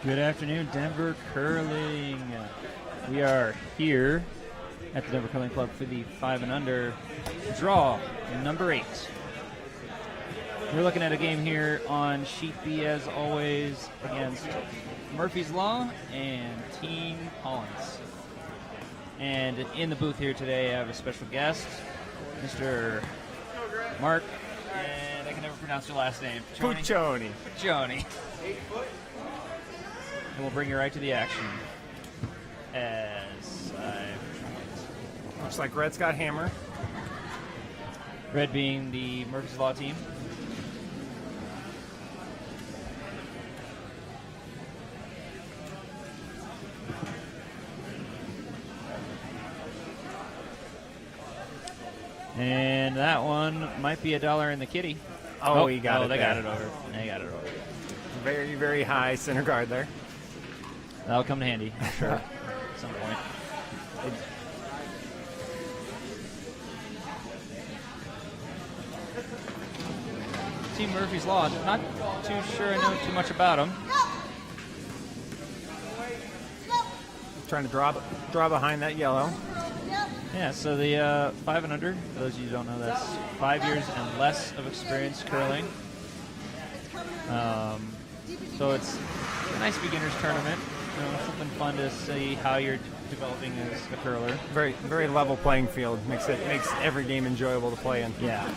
Good afternoon, Denver Curling. We are here at the Denver Curling Club for the 5 and Under draw number 8. We're looking at a game here on Sheet B, as always, against Murphy's Law and Team Hollins. And in the booth here today, I have a special guest, Mr. Mark, and I can never pronounce your last name. Puccioni. Puccioni. And we'll bring you right to the action. Looks like Red's got hammer. Red being the Murphy's Law team. And that one might be $1 in the kitty. Oh, he got it. They there. got it over. They got it over. Very, very high center guard there. That'll come in handy, I'm sure, at some point. Team Murphy's Law, not too sure I know too much about them. Trying to draw behind that yellow. Yeah, so the 5 and Under, for those of you who don't know, that's 5 years and less of experience curling. So it's a nice beginner's tournament. Something fun to see how you're developing as a curler. Very, very level playing field. Makes every game enjoyable to play in. Yeah.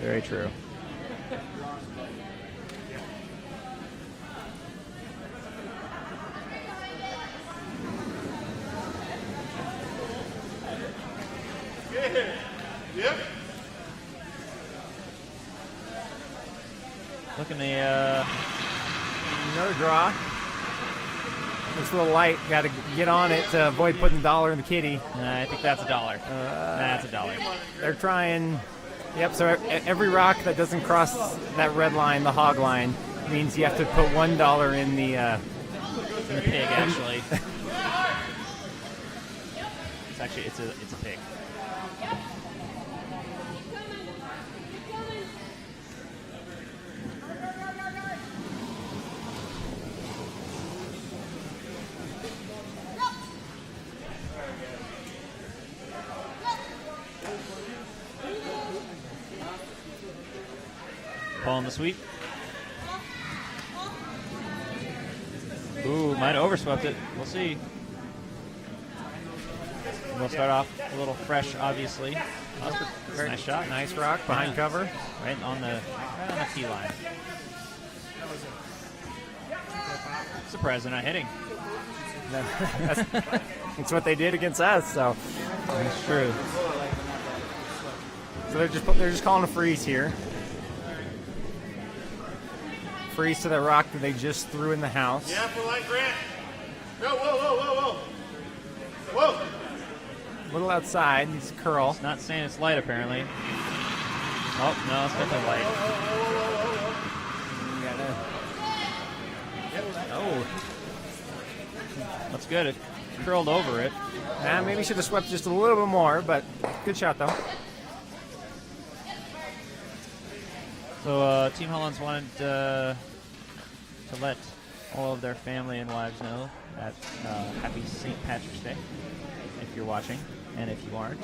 Very true. Yep. Looking the Another draw. Looks a little light. Got to get on it to avoid putting $1 in the kitty. I think that's $1. That's $1. They're trying. Yep. So every rock that doesn't cross that red line, the hog line, means you have to put $1 in the. In the pig, actually. It's a pig. Ball in the sweep. Ooh, might have overswept it. We'll see. We'll start off a little fresh, obviously. That's a nice shot. Nice rock behind cover. Right on the tee line. Surprised they're not hitting. It's what they did against us. So That's true. So they're just calling a freeze here. Freeze to that rock that they just threw in the house. Yeah, for line Grant. Go, whoa. Whoa. A little outside. Needs to curl. It's not saying it's light, apparently. Oh, no, it's definitely light. Oh. That's good. It curled over it. Maybe should have swept just a little bit more, but good shot though. So Team Hollins wanted to let all of their family and wives know that happy St. Patrick's Day, if you're watching, and if you aren't.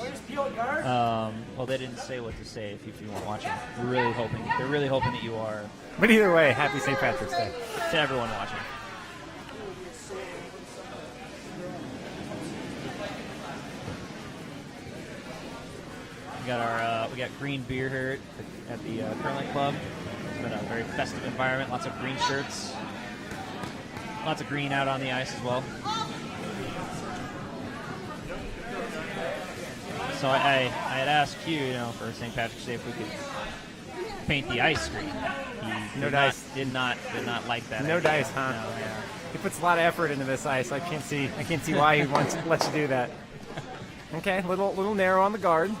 Well, they didn't say what to say if you weren't watching. They're really hoping that you are. But either way, happy St. Patrick's Day. To everyone watching. We got green beer here at the curling club. It's been a very festive environment. Lots of green shirts. Lots of green out on the ice as well. So I had asked Hugh, for St. Patrick's Day if we could paint the ice green. No dice. Did not like that. No idea. dice, huh? No, yeah. He puts a lot of effort into this ice. I can't see why he wants to let you do that. Okay, little narrow on the guard.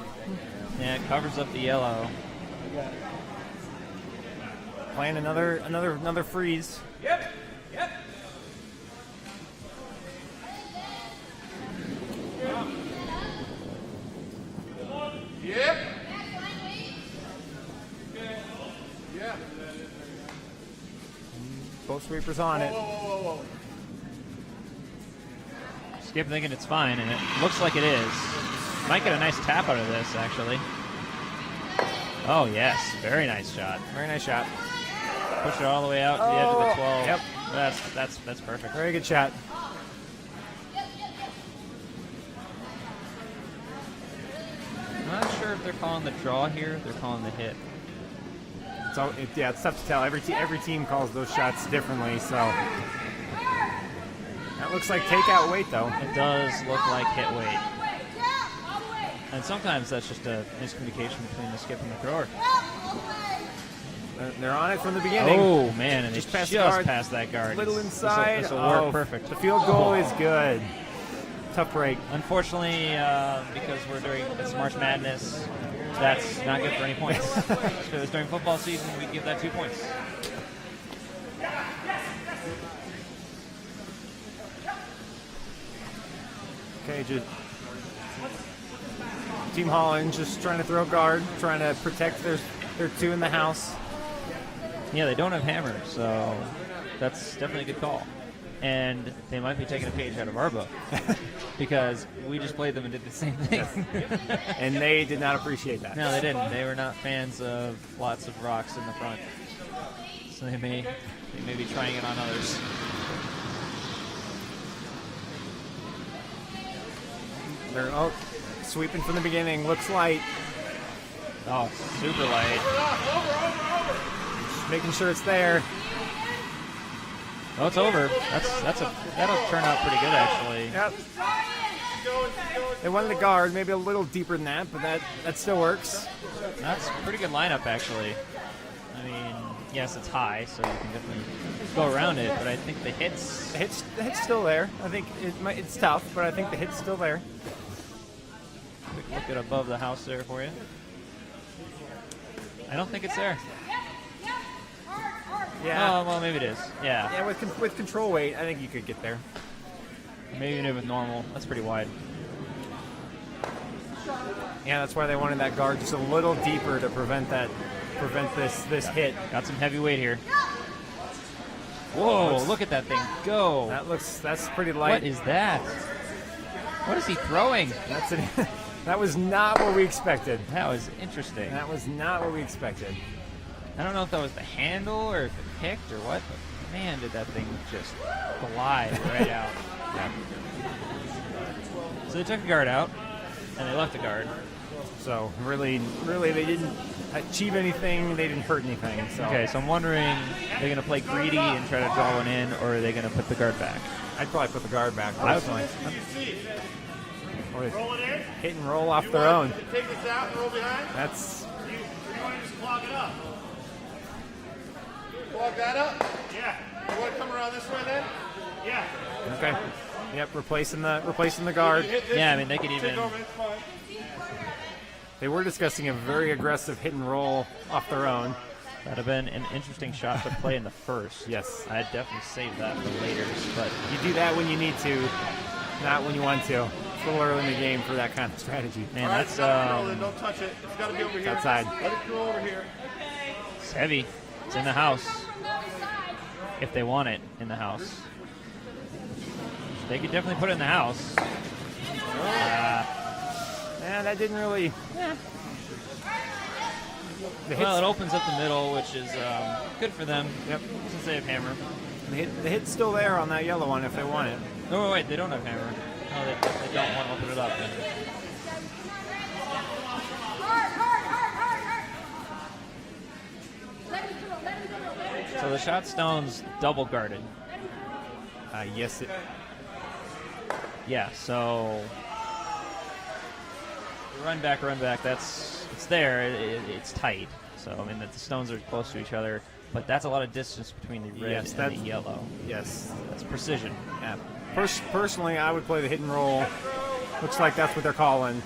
Yeah, it covers up the yellow. Playing another freeze. Yep. Sweeper's on it. Skip thinking it's fine, and it looks like it is. Might get a nice tap out of this, actually. Oh, yes. Very nice shot. Very nice shot. Push it all the way out to the edge of the 12. Yep. That's perfect. Very good shot. I'm not sure if they're calling the draw here. They're calling the hit. So it's tough to tell. Every team calls those shots differently. So that looks like takeout weight, though. It does look like hit weight. And sometimes that's just a miscommunication between the skip and the thrower. They're on it from the beginning. Oh, man, and Just they past just the guard. passed that guard. Little inside. This will work perfect. The field goal is good. Tough break. Unfortunately, because we're during it's March Madness, that's not good for any points. If it was during football season, we'd give that 2 points. Okay, Team Holland just trying to throw guard, trying to protect their two in the house. Yeah, they don't have hammers, so that's definitely a good call. And they might be taking a page out of our book because we just played them and did the same thing. And they did not appreciate that. No, they didn't. They were not fans of lots of rocks in the front. So they may be trying it on others. They're sweeping from the beginning. Looks light. Oh, super light. Just making sure it's there. Oh, it's over. That'll turn out pretty good, actually. Yep. They wanted the guard, maybe a little deeper than that, but that still works. That's a pretty good lineup, actually. I mean, yes, it's high, so you can definitely go around it, but I think the hit's... The hit's still there. I think it's tough, but I think the hit's still there. Quick look at above the house there for you. I don't think it's there. Yeah. Oh, well, maybe it is. Yeah. Yeah, with control weight, I think you could get there. Maybe even with normal. That's pretty wide. Yeah, that's why they wanted that guard just a little deeper to prevent this hit. Got some heavy weight here. Whoa, look at that thing go. That's pretty light. What is that? What is he throwing? That was not what we expected. That was interesting. That was not what we expected. I don't know if that was the handle or if it picked or what, but man, did that thing just glide right out. Yeah. So they took a guard out, and they left a guard. So really, they didn't achieve anything. They didn't hurt anything. So Okay, so I'm wondering, they're going to play greedy and try to draw one in, or are they going to put the guard back? I'd probably put the guard back I would personally. Or Roll it in. hit and roll off their own. Take this out and roll behind. That's You want to just clog it up? Clog that up? Yeah. You want to come around this way then? Yeah. okay. Yep, replacing the guard. Hit this Yeah, I mean, they could take even... over, it's fine. They were discussing a very aggressive hit and roll off their own. That'd have been an interesting shot to play in the first. Yes. I'd definitely save that for later, but You do that when you need to, not when you want to. It's a little early in the game for that kind of strategy. man, All right, that's it's gotta be rolling, don't touch it. It's got to be over here. outside. Let it go over here. it's heavy. It's in the house. If they want it in the house. They could definitely put it in the house. Man, that didn't really. The Well, it hit's, opens up the middle, which is good for them. Yep. Since they have hammer. the hit's still there on that yellow one if they want it. No, wait, they don't have hammer. No, they don't want to open it up. So the shot stone's double guarded. Yes, Yeah, so run back. It's there. It's tight. So I mean, the stones are close to each other, but that's a lot of distance between the red Yes, and the yellow. yes. That's precision. Yeah. Personally, I would play the hit and roll. Looks like that's what they're calling.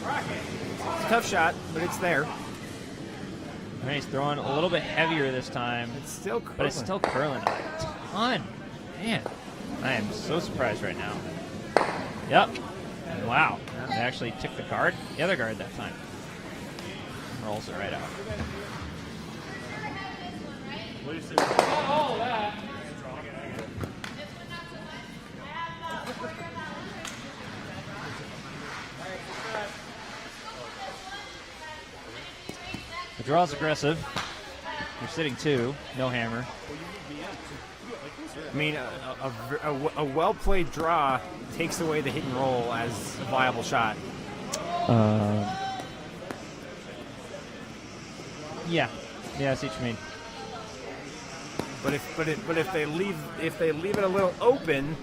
It's a tough shot, but it's there. All right, he's throwing a little bit heavier this time, It's still but it's still curling a ton. Man, I am so surprised right now. Yep. Wow. They actually took the other guard that time. Rolls it right out. The draw's aggressive. You're sitting 2, no hammer. I mean, a well-played draw takes away the hit and roll as a viable shot. Yeah, I see what you mean. But if they leave it a little open,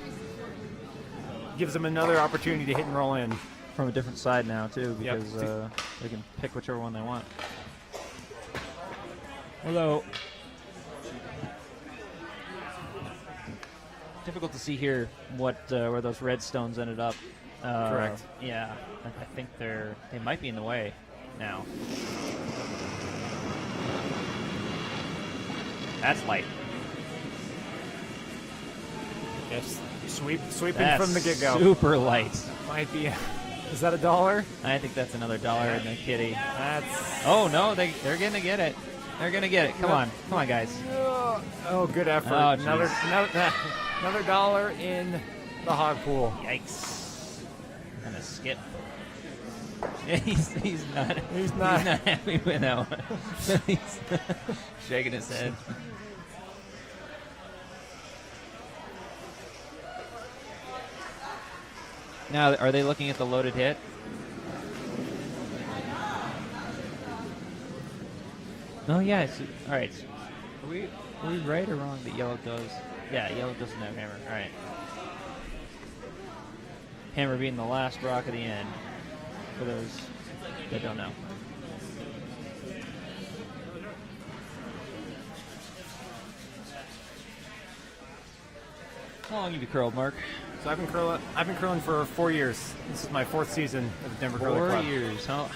gives them another opportunity to hit and roll in. From a different side now too, Yep. because they can pick whichever one they want. Although difficult to see here what where those red stones ended up. Correct. Yeah, I think they might be in the way now. That's light. Yes, sweeping That's from the get-go. super light. Might be. Is that $1? I think that's another dollar in the kitty. That's. Oh no, they're gonna get it. They're gonna get it. Come on, guys. Oh, good effort. Oh, another dollar in the hog pool. Yikes! Gonna skip. He's not happy with that one. He's shaking his head. Now, are they looking at the loaded hit? Oh yeah. All right. Are we right or wrong that yellow does? Yeah, yellow doesn't have hammer. All right. Hammer being the last rock of the end. For those that don't know. How long have you curled, Mark? So I've been curling for 4 years. This is my 4th season of the Denver Curling Club. 4 years. How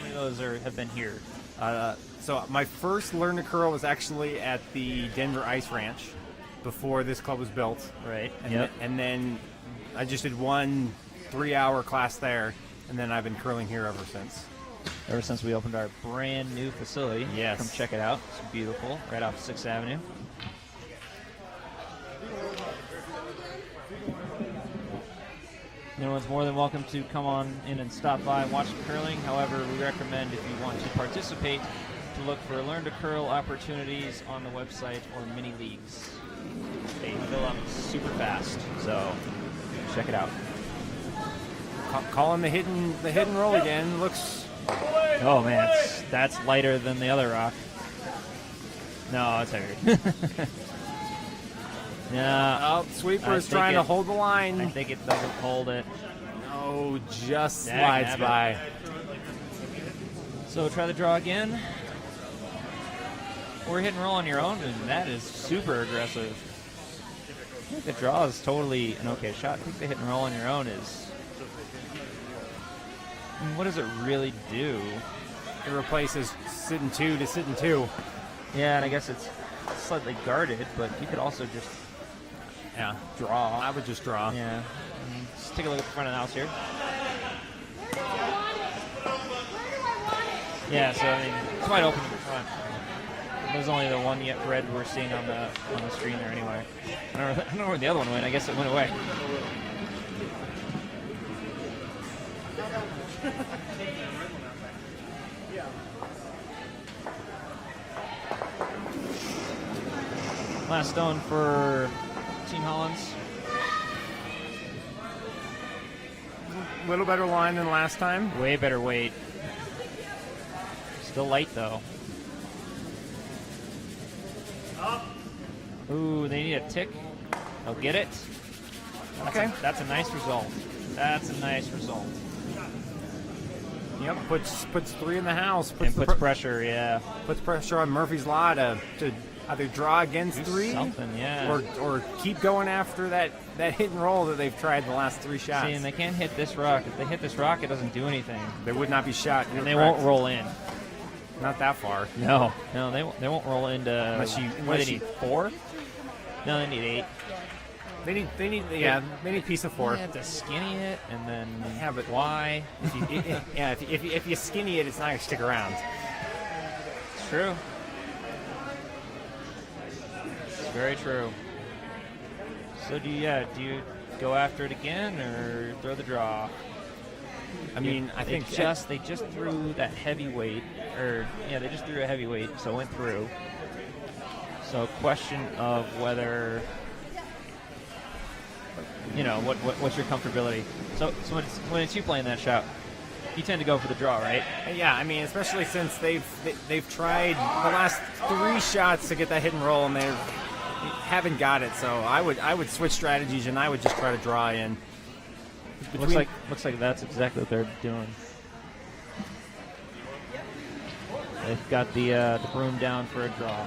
many of those have been here? So my first learn to curl was actually at the Denver Ice Ranch before this club was built. Right. And then I just did 1 3-hour class there, and then I've been curling here ever since. Ever since we opened our brand new facility. Yes. Come check it out. It's beautiful. Right off 6th Avenue. Anyone's more than welcome to come on in and stop by and watch the curling. However, we recommend if you want to participate to look for Learn to Curl opportunities on the website or mini leagues. They fill up super fast, so check it out. Calling the hit and roll again. Looks. Oh man, that's lighter than the other rock. No, it's heavier. Yeah. Oh, sweeper is trying to hold the line. I think it doesn't hold it. No, just slides by. So try the draw again. Or hit and roll on your own, and that is super aggressive. I think the draw is totally an okay shot. I think the hit and roll on your own is. I mean, what does it really do? It replaces sitting 2 to sitting 2. Yeah, and I guess it's slightly guarded, but you could also just draw. I would just draw. Yeah. Let's take a look at the front of the house here. Yeah, so I mean, it's wide open in the front. There's only the one yet red we're seeing on the screen there anyway. I don't know where the other one went. I guess it went away. Last stone for Team Hollins. A little better line than last time. Way better weight. Still light though. Ooh, they need a tick. They'll get it. Okay. That's a nice result. That's a nice result. Yep, puts 3 in the house. Puts pressure, yeah. Puts pressure on Murphy's Law to either draw against 3 something, yeah. or keep going after that hit and roll that they've tried the last 3 shots. See, and they can't hit this rock. If they hit this rock, it doesn't do anything. They would not be shot. And they won't roll in. Not that far. No, they won't roll into. What do they need? 4? No, they need 8. They need piece of 4. They have to skinny it, and then but why? If you skinny it, it's not going to stick around. It's true. Very true. So do you go after it again or throw the draw? I mean, I think they just threw that heavyweight, they just threw a heavyweight, so it went through. So question of whether, what's your comfortability? So when it's you playing that shot, you tend to go for the draw, right? Yeah, I mean, especially since they've tried the last 3 shots to get that hit and roll, and they haven't got it. So I would switch strategies, and I would just try to draw in. Looks like that's exactly what they're doing. They've got the broom down for a draw.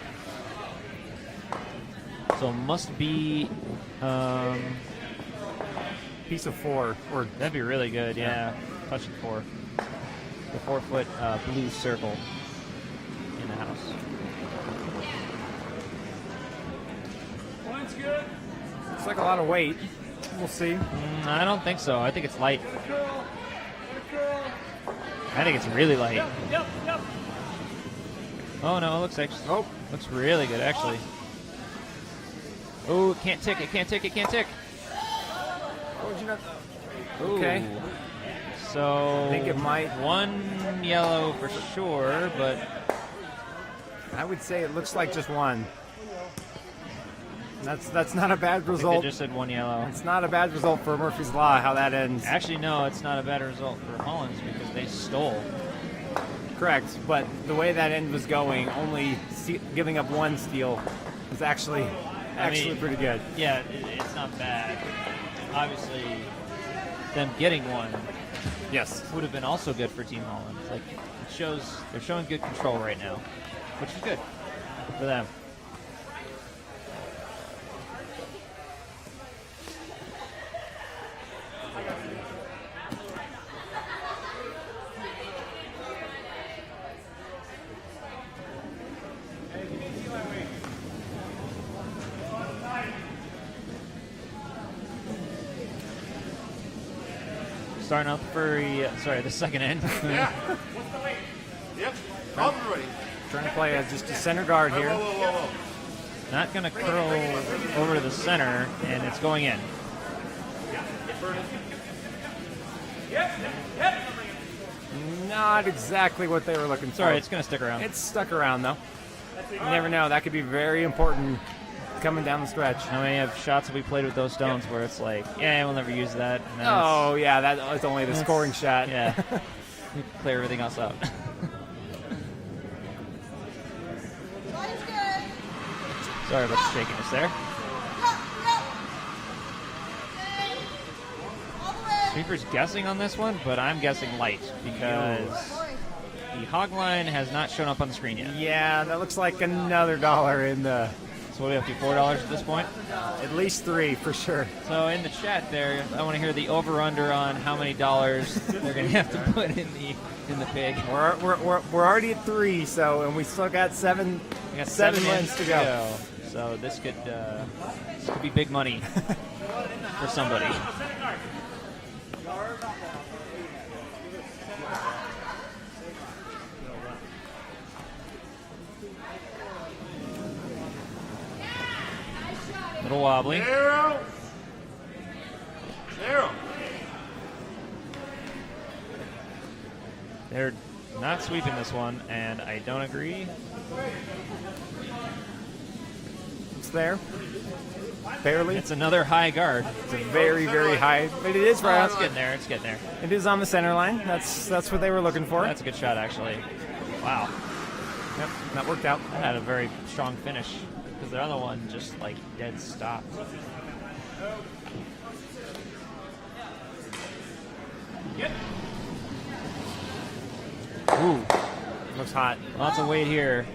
So must be piece of 4, or that'd be really good. Yeah, touching 4. The 4-foot blue circle in the house. It's like a lot of weight. We'll see. I don't think so. I think it's light. I think it's really light. Yep. Oh no, it looks really good actually. Oh, it can't tick. Oh, did you not? Ooh. Okay. So I think it might. 1 yellow for sure, but I would say it looks like just 1. That's not a bad I think they result. just said 1 yellow. It's not a bad result for Murphy's Law, how that ends. Actually, no, it's not a bad result for Hollins because they stole. Correct, but the way that end was going, only giving up 1 steal was actually pretty good. Yeah, it's not bad. Obviously, them getting 1 Yes. would have been also good for Team Holland. Like, it shows they're showing good control right now, which is good for them. Starting out the second end. Yeah. Yep. All ready. Trying to play as just a center guard here. Whoa. Not going to curl over to the center, and it's going in. Not exactly what they were looking for. Sorry, it's going to stick around. It's stuck around, though. You never know. That could be very important coming down the stretch. How many of shots have we played with those stones where it's like, yeah, we'll never use that. And then Oh, yeah, that was only the scoring shot. yeah. We clear everything else out. Sorry about the shakiness there. Sweeper's guessing on this one, but I'm guessing light because the hog line has not shown up on the screen yet. Yeah, that looks like another $1 in the... So what do we have to do, $4 at this point? At least 3 for sure. So in the chat there, I want to hear the over/under on how many dollars they're going to have to put in the pig. We're already at 3, so and we still got 7. We got 7 7 wins to go. So this could be big money for somebody. Little wobbly. Zero. They're not sweeping this one, and I don't agree. It's there. Barely. It's another high guard. It's a very, very high, but it is Oh, right. it's getting there. It's getting there. It is on the center line. That's what they were looking for. That's a good shot, actually. Wow. Yep, that worked out. That had a very strong finish because the other one just like dead stopped. Ooh, Looks hot. lots of weight here.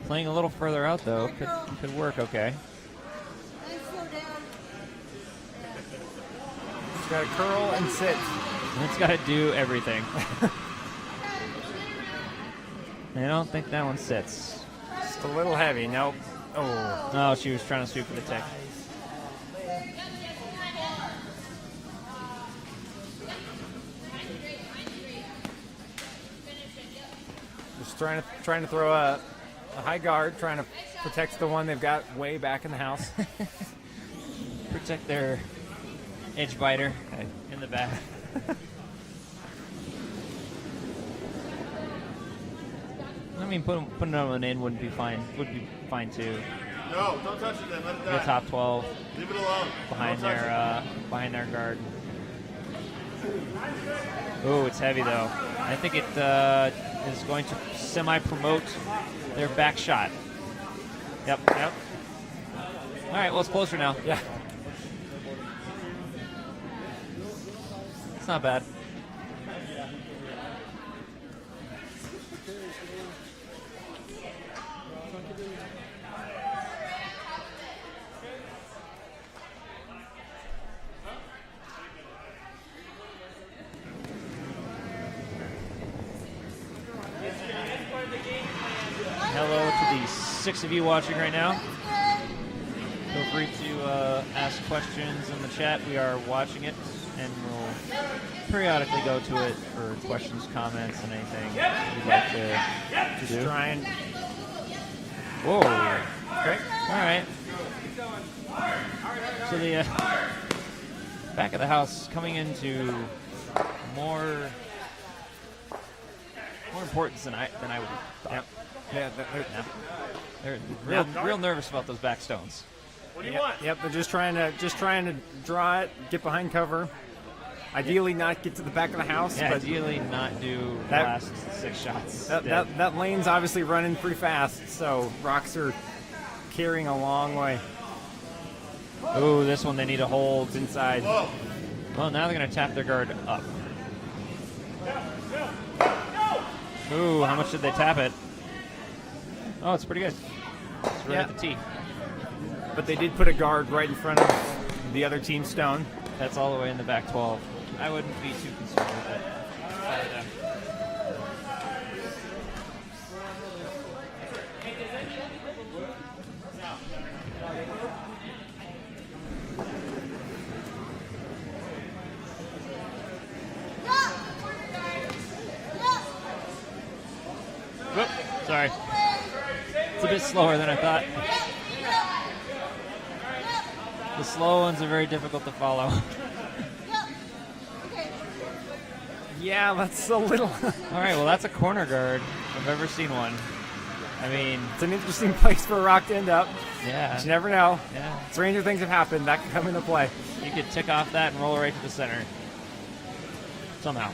Playing a little further out though could work okay. It's got to curl and sit. It's got to do everything. I don't think that one sits. Just a little heavy. Nope. Oh. No, she was trying to sweep for the tick. Just trying to throw a a high guard trying to protect the one they've got way back in the house. Protect their edge biter in the back. I mean, putting another one in would be fine too. No, don't touch it then. Let it The die. top 12 Leave it alone. behind Don't touch behind their guard. Oh, it's heavy though. I think it is going to semi-promote their back shot. Yep. All right, well, it's closer now. Yeah. It's not bad. Hello to the 6 of you watching right now. Feel free to ask questions in the chat. We are watching it, and we'll periodically go to it for questions, comments, and anything you'd like to Just do. trying. Whoa. Okay. All right. So the back of the house coming into more importance than I would have thought. Yep. Yeah. They're real nervous about those back stones. What do you want? Yep. They're just trying to draw it, get behind cover. Ideally, not get to the back of the house. Yeah, but ideally not do the That- last 6 shots. that lane's obviously running pretty fast, so rocks are carrying a long way. Ooh, this one they need to hold. It's inside. Whoa. Well, now they're going to tap their guard up. Ooh, how much did they tap it? Oh, it's pretty good. It's right Yeah. at the tee. But they did put a guard right in front of the other team's stone. That's all the way in the back 12. I wouldn't be too concerned with it. Follow them. Whoop, sorry. It's a bit slower than I thought. The slow ones are very difficult to follow. Yeah, that's a little. All right, well, that's a corner guard. If I've ever seen one. I mean, It's an interesting place for a rock to end up. yeah. You never know. Yeah. Stranger things have happened. That could come into play. You could tick off that and roll right to the center. Somehow.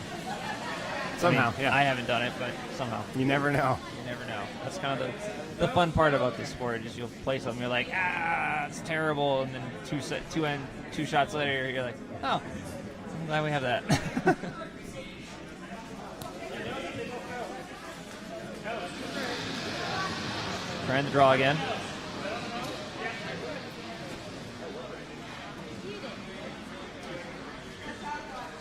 Somehow, I mean, yeah. I haven't done it, but somehow. You never know. You never know. That's kind of the fun part about this sport is you'll play something, you're like, it's terrible, and then two shots later, you're like, oh, I'm glad we have that. Trying to draw again.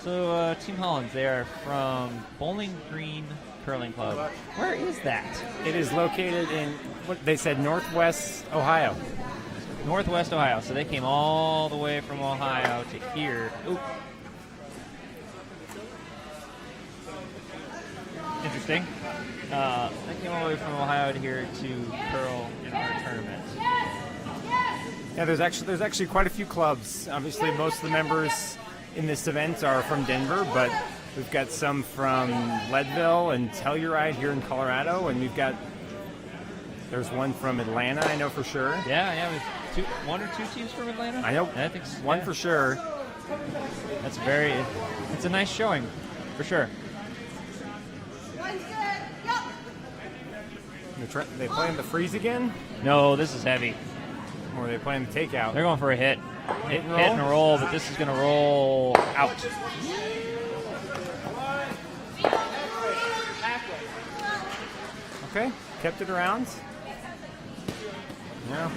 So, Team Hollands, they are from Bowling Green Curling Club. Where is that? It is located in what they said, Northwest Ohio. Northwest Ohio. So they came all the way from Ohio to here. Oop. Interesting. They came all the way from Ohio to here to curl in our tournament. Yeah, there's actually quite a few clubs. Obviously, most of the members in this event are from Denver, but we've got some from Leadville and Telluride here in Colorado, and there's one from Atlanta, I know for sure. Yeah, we have one or two teams from Atlanta. I know I think one for sure. That's it's a nice showing, for sure. They playing the freeze again, No, this is heavy. or are they playing the takeout? They're going for a hit. Hit and roll? Hit and a roll, but this is going to roll out. Okay, kept it around. Yeah.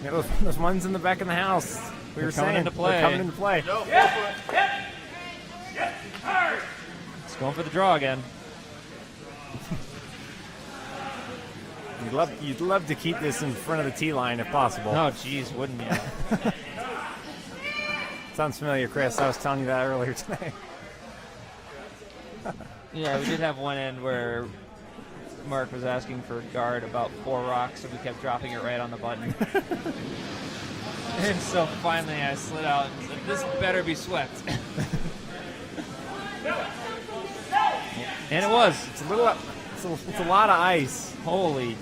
Yeah, those ones in the back of the house. We were coming saying into play. they're coming into play. No, go for it. It's going for the draw again. You'd love to keep this in front of the tee line if possible. Oh, geez, wouldn't you? Sounds familiar, Chris. I was telling you that earlier today. Yeah, we did have one end where Mark was asking for guard about 4 rocks, and we kept dropping it right on the button. And so finally I slid out and said, this better be swept. And it was. It's a little. It's a lot of ice. Holy.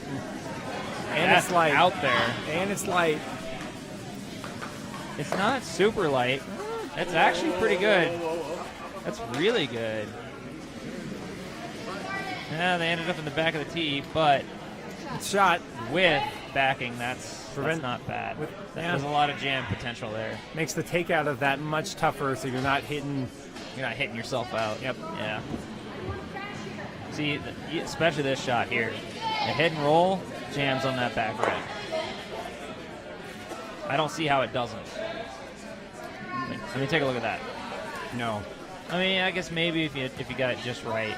And That's it's light. out there. And it's light. It's not super light. That's actually pretty good. That's really good. Yeah, they ended up in the back of the tee, but It's shot. with backing, that's not bad. There's a lot of jam potential there. Makes the takeout of that much tougher, so you're not hitting. You're not hitting yourself out. Yep. Yeah. See, especially this shot here. The hit and roll jams on that back right. I don't see how it doesn't. I mean, take a look at that. No. I mean, I guess maybe if you got it just right.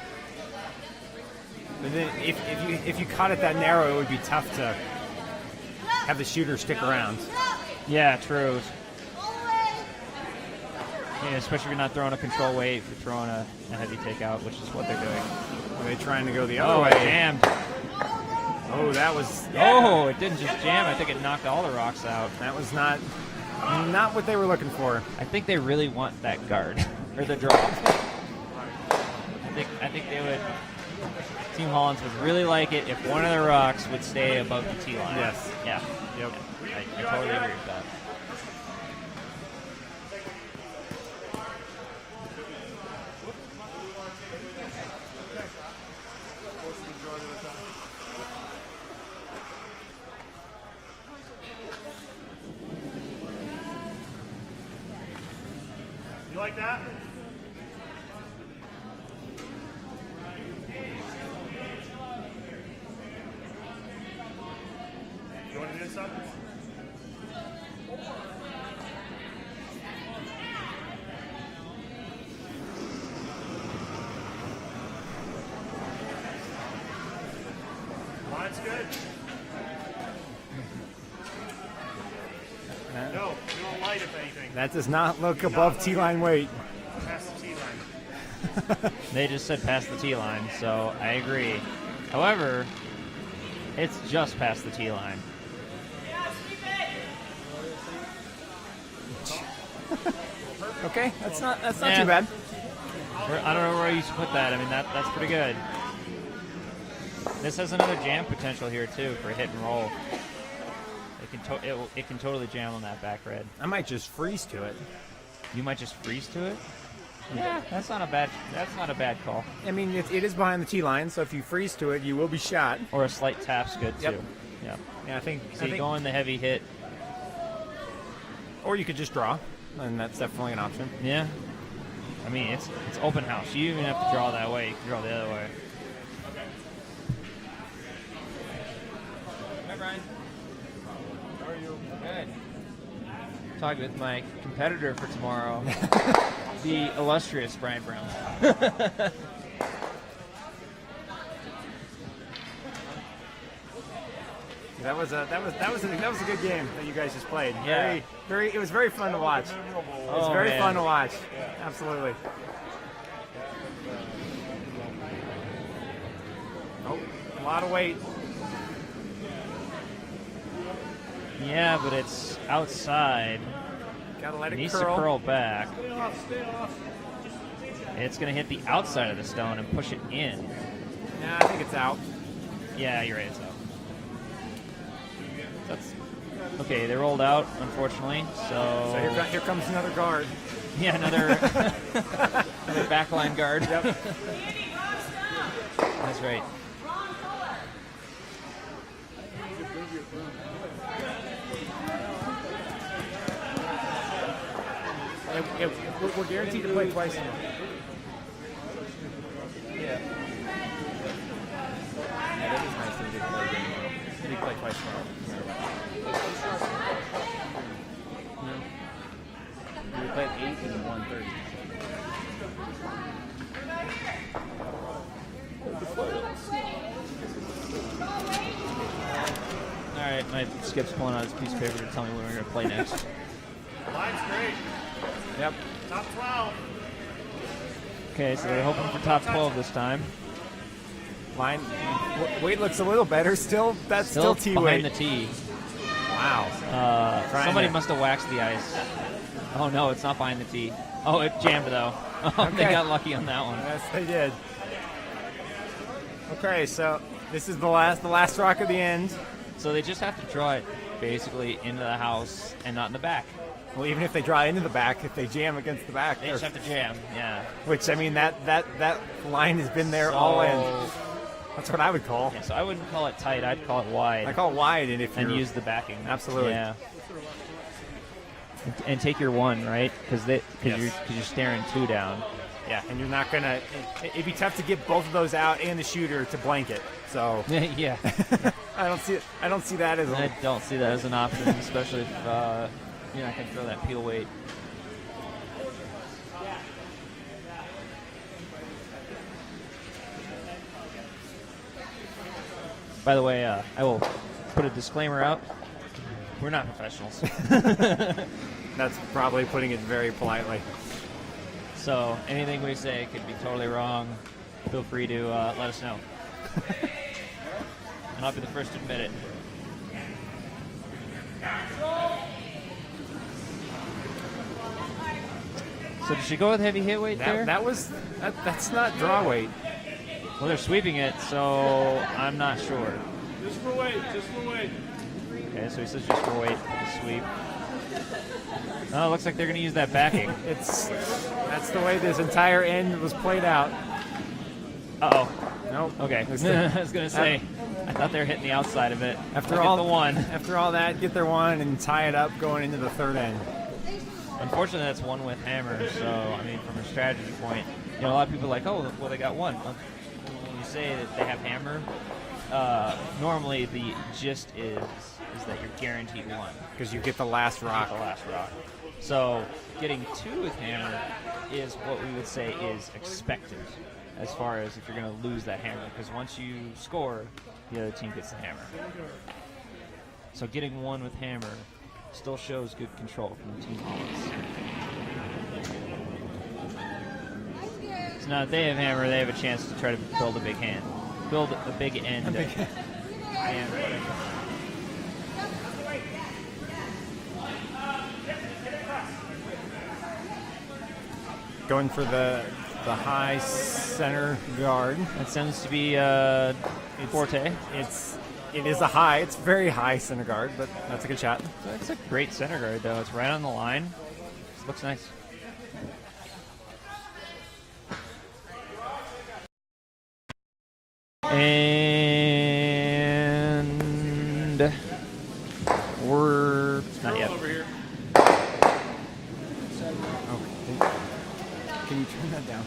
But then if you caught it that narrow, it would be tough to have the shooter stick around. Yeah, true. Yeah, especially if you're not throwing a control weight, if you're throwing a heavy takeout, which is what they're doing. Are they trying to go the other Oh, way? it jammed. Oh, that was. Oh, it didn't just jam. I think it knocked all the rocks out. That was not what they were looking for. I think they really want that guard or the draw. I think they would. Team Hollins would really like it if one of the rocks would stay above the tee line. Yes. Yeah. Yep. I totally agree with that. You like that? You want to do something? Line's good. No, you don't light if anything. That does not look above tee line weight. Past the tee line. They just said past the tee line, so I agree. However, it's just past the tee line. Okay, that's not Yeah. too bad. I don't know where you should put that. I mean, that's pretty good. This has another jam potential here too for hit and roll. It can totally jam on that back red. I might just freeze to it. You might just freeze to it. Yeah, that's not a bad call. I mean, it is behind the tee line, so if you freeze to it, you will be shot. Or a slight tap's good too. Yep. Yeah. Yeah, I think. So you go in the heavy hit. Or you could just draw, and that's definitely an option. Yeah. I mean, it's open house. You even have to draw that way. You can draw the other way. Hi, Brian. How are you? Good. Talking with my competitor for tomorrow, the illustrious Brian Brown. That was a good game that you guys just played. Yeah. It was very fun to watch. It was Oh, very man. fun to watch. Absolutely. Oh, a lot of weight. Yeah, but it's outside. Gotta let It it needs curl. to curl back. Stay off. It's going to hit the outside of the stone and push it in. Nah, I think it's out. Yeah, you're right. It's out. That's okay. They rolled out, unfortunately. So here comes another guard. Yeah, another backline guard. Yep. That's right. We're guaranteed to play twice in a row. Yeah. Yeah, that is nice that we did play again tomorrow. We did play twice tomorrow. We played 8 and 1:30. All right, my Skip's pulling out his piece of paper to tell me when we're going to play next. Line's great. Yep. Top 12. Okay, so they're hoping for top 12 this time. Line weight looks a little better. Still, that's still tee behind weight. the tee. Wow. Somebody to- must have waxed the ice. Oh no, it's not behind the tee. Oh, it jammed though. Oh, they Okay. got lucky on that one. Yes, they did. Okay, so this is the last rock of the end. So they just have to draw it basically into the house and not in the back. Well, even if they draw into the back, if they jam against the back, They just have to jam. Yeah. which I mean that line has been there So- all in. That's what I would call. Yeah, so I wouldn't call it tight. I'd call it wide. I call it wide, and if and you're use the backing. Absolutely. Yeah. And take your one, right? Because Yes. you're staring two down. yeah, and you're not gonna. It'd be tough to get both of those out and the shooter to blanket. So Yeah. I don't see that as I a. don't see that as an option, especially if you're not going to throw that peel weight. By the way, I will put a disclaimer out. We're not professionals. That's probably putting it very politely. So anything we say could be totally wrong. Feel free to let us know. And I'll be the first to admit it. So did she go with heavy hit weight there? That's not draw weight. Well, they're sweeping it, so I'm not sure. Just for weight. Just for weight. Okay, so he says just for weight for the sweep. Oh, it looks like they're going to use that backing. That's the way this entire end was played out. Uh-oh. Nope. Okay. Looks I like- was going to say, I thought they were hitting the outside of it. After Look all at the one. After all that, get their one and tie it up going into the third end. Unfortunately, that's one with hammer. So, I mean, from a strategy point, a lot of people are like, oh, well, they got one. Well, when you say that they have hammer, normally the gist is that you're guaranteed one. Because you get the last rock. The last rock. So, getting two with hammer is what we would say is expected as far as if you're going to lose that hammer. Because once you score, the other team gets the hammer. So, getting one with hammer still shows good control from the team always. So now that they have hammer, they have a chance to try to build a big hand. Build a big end. And whatever. Going for the high center guard. That seems to be forte. It is a high. It's very high center guard, but that's a good shot. That's a great center guard, though. It's right on the line. It looks nice. And we're not yet. Over here. Oh, can you turn that down?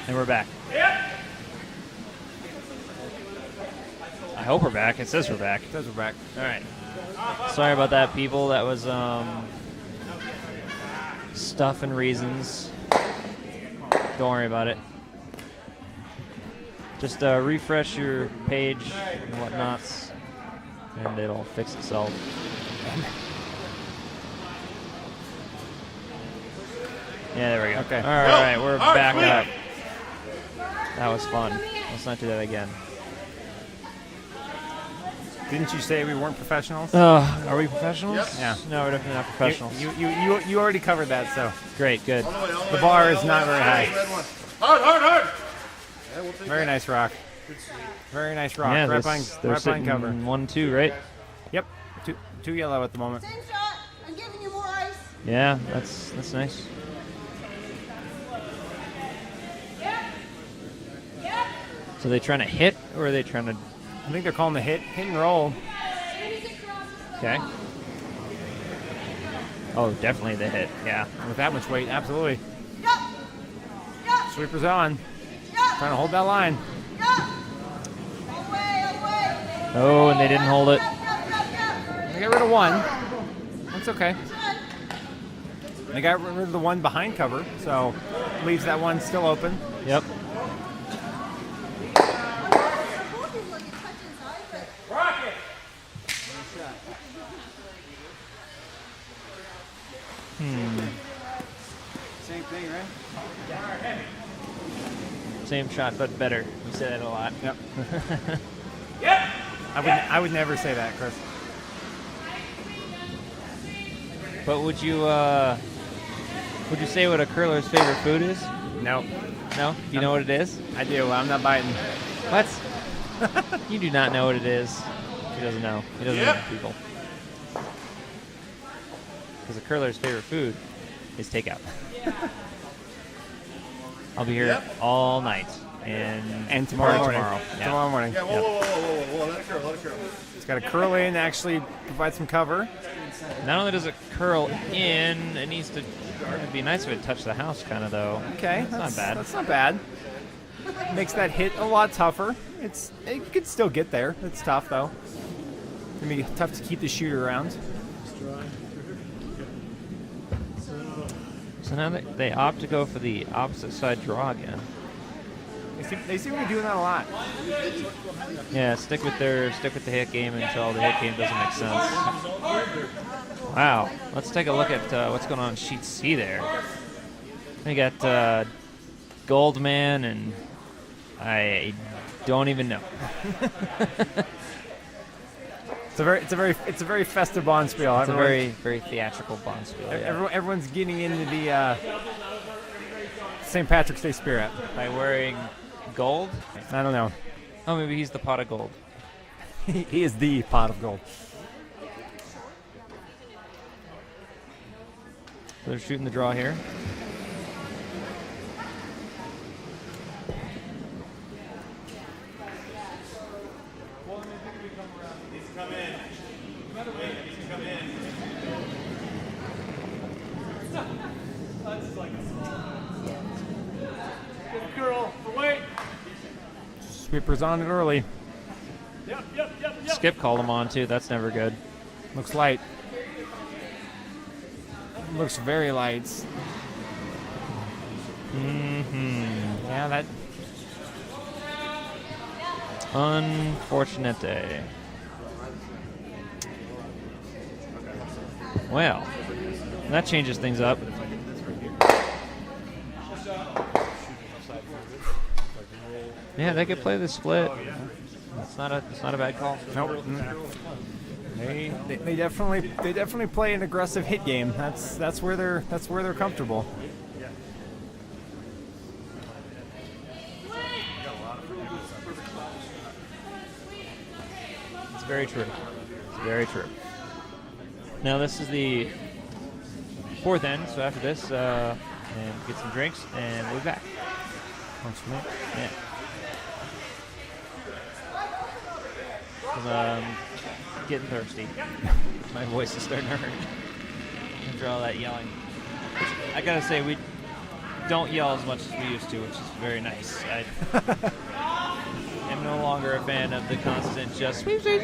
And we're back. I hope we're back. It says we're back. It says we're back. All right. Sorry about that, people. That was stuff and reasons. Don't worry about it. Just refresh your page and whatnots, and it'll fix itself. Yeah, there we go. Okay. All right, we're All right, back sweet. up. That was fun. Let's not do that again. Didn't you say we weren't professionals? Are we professionals? Yep. Yeah. No, we're definitely not professionals. You already covered that, so Great, good. the bar is not very high. Red one. Hard, hard, hard. Yeah, we'll take Very that. nice rock. Very nice rock. Yeah, right they're behind sitting cover. 1-2, right? Yep. Two yellow at the moment. Same shot. I'm giving you more ice. Yeah, that's nice. So they trying to hit, or are they trying to? I think they're calling the hit and roll. Okay. Oh, definitely the hit. Yeah. With that much weight, absolutely. Yup. Yup. Sweeper's on. Yup. Trying to hold that line. Yup. Away, away. Oh, and they didn't hold it. Yup, yup, yup. They got rid of one. That's okay. They got rid of the one behind cover, so leaves that one still open. Yep. Same thing, right? Same shot, but better. You say that a lot. Yep. I would never say that, Chris. But would you say what a curler's favorite food is? No, No? Do you know what it is? I do. I'm not biting. What? You do not know what it is. He doesn't know. He doesn't know people. Because a curler's favorite food is takeout. I'll be here all night. And tomorrow morning. Yeah. Tomorrow morning. Yeah, whoa. Let it curl, let it curl. It's got to curl in, actually provide some cover. Not only does it curl in, it needs to. It'd be nice if it touched the house, kind of though. Okay, That's not bad. That's not bad. Makes that hit a lot tougher. You could still get there. It's tough though. It's gonna be tough to keep the shooter around. So now they opt to go for the opposite side draw again. They seem to be doing that a lot. Yeah, stick with the hit game until the hit game doesn't make sense. Wow, let's take a look at what's going on in sheet C there. We got Goldman, and I don't even know. It's a very festive bonspiel. It's a very theatrical bonspiel. Yeah. Everyone's getting into the St. Patrick's Day spirit. By wearing gold? I don't know. Oh, maybe he's the pot of gold. He is the pot of gold. So they're shooting the draw here. Sweepers on it early. Skip called him on too. That's never good. Looks light. Looks very light. Yeah, that. Unfortunate. Well, that changes things up. Yeah, they could play the split. It's not a bad call. Nope. They definitely play an aggressive hit game. That's where they're comfortable. It's very true. It's very true. Now this is the fourth end, so after this, and get some drinks, and we'll be back. Works for me. Yeah. I'm getting thirsty. My voice is starting to hurt after all that yelling. Which, I gotta say, we don't yell as much as we used to, which is very nice. I am no longer a fan of the constant just sweep. Yeah,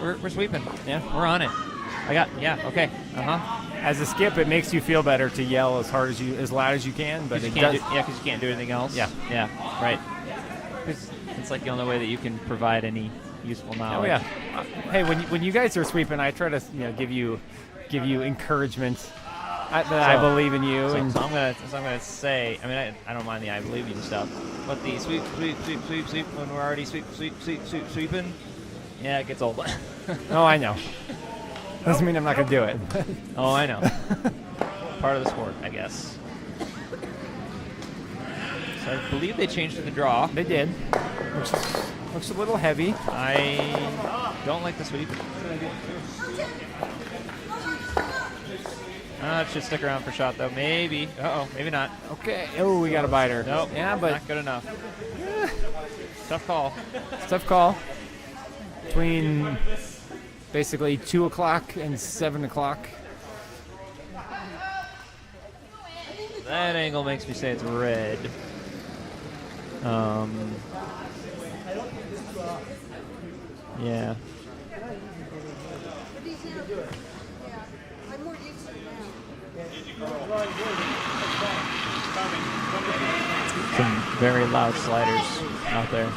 we're sweeping. Yeah, we're on it. Okay. As a skip, it makes you feel better to yell as loud as you can, but it does. Because you can't do anything else. Yeah. Right. It's like the only way that you can provide any useful Oh knowledge. yeah. Hey, when you guys are sweeping, I try to give you encouragement. I believe in you. So and I'm gonna say, I mean, I don't mind the I believe you stuff, but the sweep when we're already sweeping, yeah, it gets old. oh, I know. Doesn't mean I'm not gonna do it. Oh, I know. Part of the sport, I guess. So I believe they changed the draw. They did. Looks a little heavy. I don't like the sweep. It should stick around for shot though. Maybe. Maybe not. Okay. Oh, we got a biter. Nope. Yeah, but not good enough. Tough call. Tough call. Between basically 2 o'clock and 7 o'clock. That angle makes me say it's red. Yeah. I'm more used to it now. Some very loud sliders out there.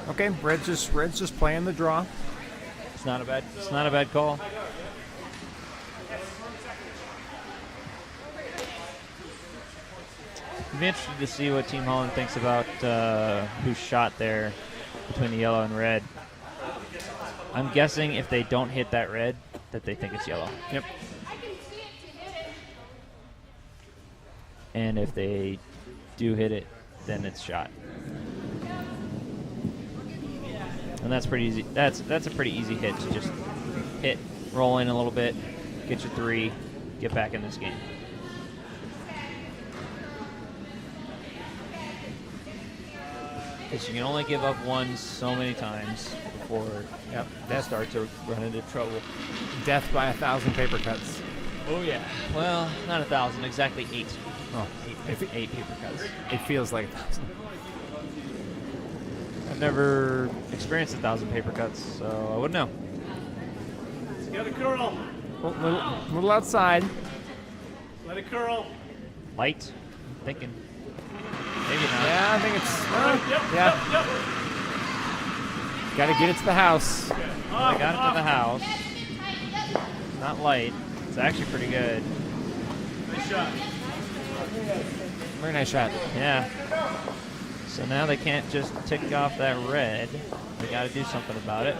Okay, red's just playing the draw. It's not a bad call. I'd be interested to see what Team Holland thinks about who's shot there between the yellow and red. I'm guessing if they don't hit that red, that they think it's yellow. Yep. And if they do hit it, then it's shot. And that's pretty easy. That's a pretty easy hit to just hit, roll in a little bit, get your 3, get back in this game. Because you can only give up one so many times before that starts to run into trouble. Death by 1,000 paper cuts. Oh yeah. Well, not 1,000, exactly 8. Oh, Eight paper cuts. it feels like 1,000. I've never experienced 1,000 paper cuts, so I wouldn't know. Let's get a curl. Little outside. Let it curl. Light. I'm thinking. Maybe not. Yeah, I think it's. Yep. Yeah. Yep. Got to get it to the house. I got it to the house. Not light. It's actually pretty good. Nice shot. Very nice shot. Yeah. So now they can't just tick off that red. They got to do something about it.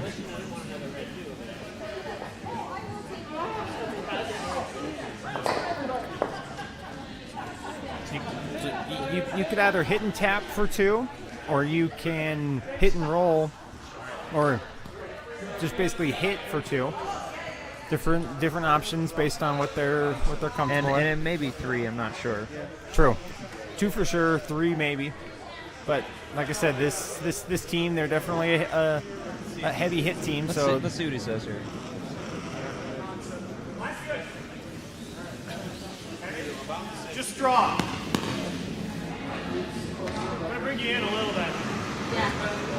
You could either hit and tap for 2, or you can hit and roll, or just basically hit for 2. Different options based on what they're comfortable And with. it may be 3, I'm not sure. True. 2 for sure, 3 maybe. But like I said, this team, they're definitely a heavy hit team. Let's see what he says here. Just strong. I'm gonna bring you in a little bit.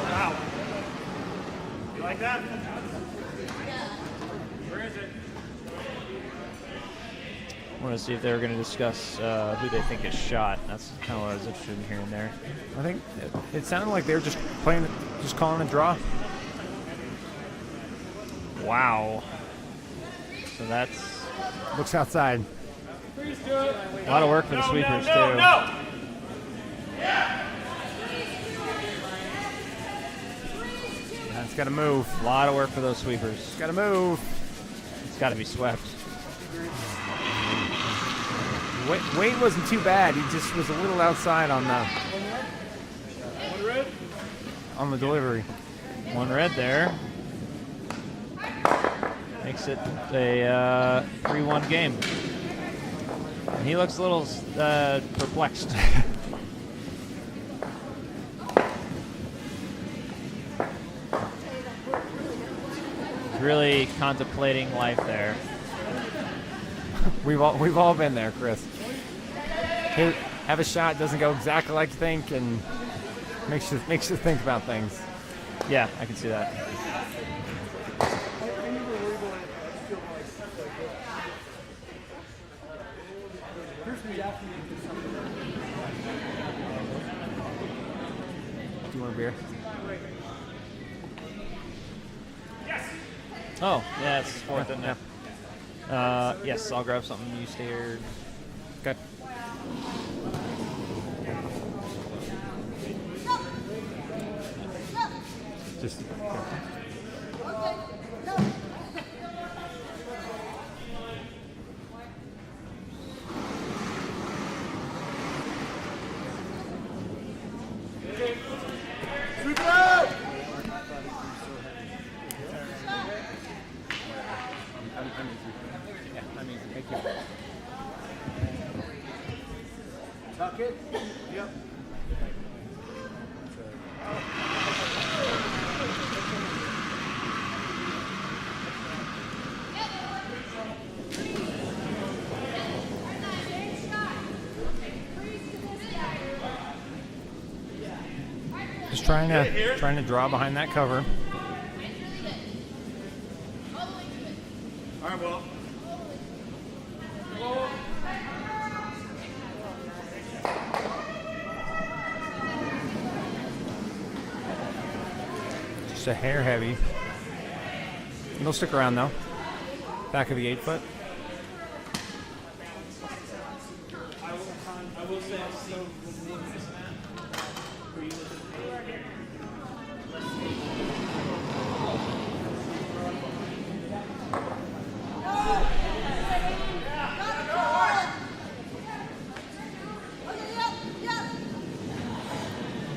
Wow. You like that? Where is it? I want to see if they were going to discuss who they think is shot. That's kind of what I was interested in hearing there. I think it sounded like they were just calling a draw. Wow. So that's Looks outside. a lot of work for the sweepers, too. No. It's got to move. A lot of work for those sweepers. It's got to move. It's got to be swept. Wade wasn't too bad. He just was a little outside on the delivery. 1 red there. Makes it a 3-1 game. And he looks a little perplexed. He's really contemplating life there. We've all been there, Chris. Have a shot, doesn't go exactly like you think, and makes you think about things. Yeah, I can see that. Do you want a beer? Oh, yeah, it's 4th, isn't it? Yes, I'll grab something. You stay here. Okay. Just. Sweep it out! Thank you. Tuck it. Yep. Just trying to draw behind that cover. All right, well. a hair heavy. They'll stick around though. Back of the 8-foot.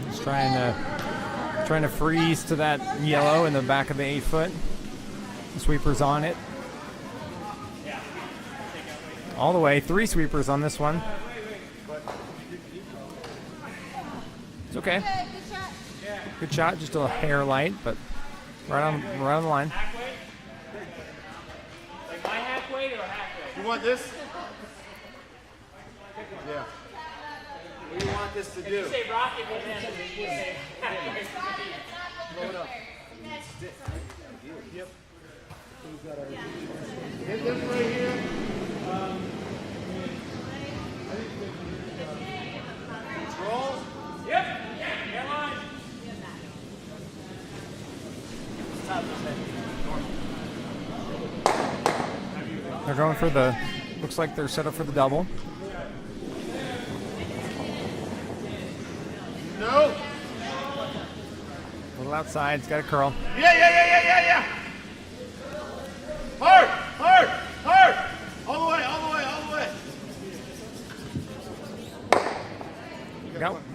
Just trying to freeze to that yellow in the back of the 8-foot. The sweeper's on it. All the way. 3 sweepers on this one. It's okay. Good shot. Just a hair light, but right on the line. Like my halfway or halfway? You want this? Yeah. What do you want this to do? You say rocket, but then you say halfway. Blow it up. Yep. Hit this right here. Control. Yep. Airline. They're going for the. Looks like they're set up for the double. No. A little outside. It's got a curl. Yeah. Hard. All the way.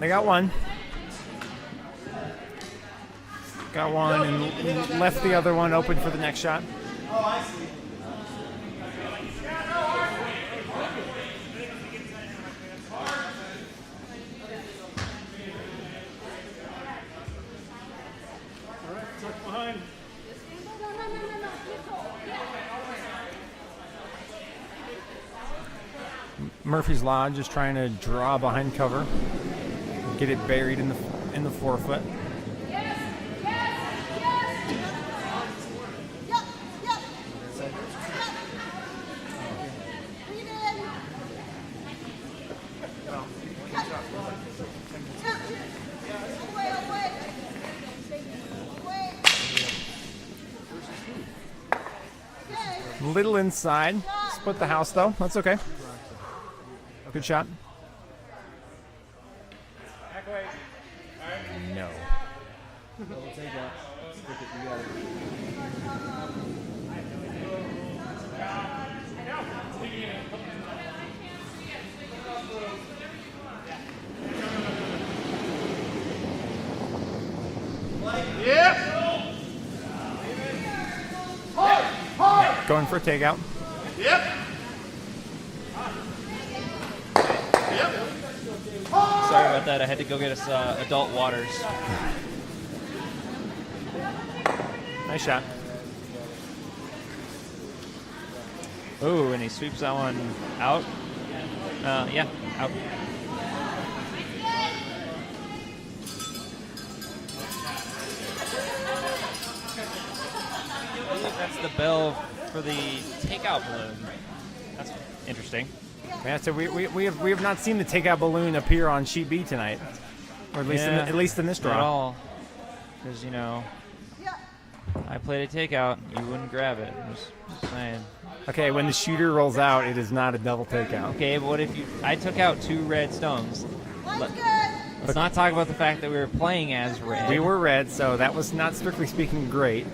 They got one. Got one and left the other one open for the next shot. Oh, I see. Tuck behind. Murphy's Law just trying to draw behind cover, get it buried in the 4-foot. Little inside. Split the house though. That's okay. Good shot. No. Yep. Going for a takeout. Yep. Sorry about that. I had to go get us adult waters. Nice shot. Ooh, and he sweeps that one out. Yeah, out. I believe that's the bell for the takeout balloon. That's interesting. Yeah, so we have not seen the takeout balloon appear on sheet B tonight, or at least in this Not at draw. all. Because I played a takeout. You wouldn't grab it. I'm just saying. Okay, when the shooter rolls out, it is not a double takeout. Okay, but what if I took out 2 red stones? Let's not talk about the fact that we were playing as red. We were red, so that was not strictly speaking great.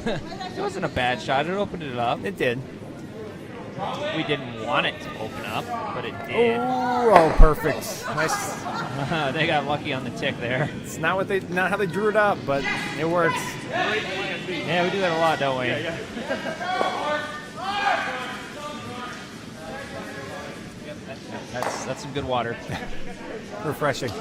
It wasn't a bad shot. It opened it up. It did. We didn't want it to open up, but it did. Oh, perfect. Nice. They got lucky on the tick there. It's not how they drew it up, but it works. Yeah, we do that a lot, don't we? That's some good water. Refreshing.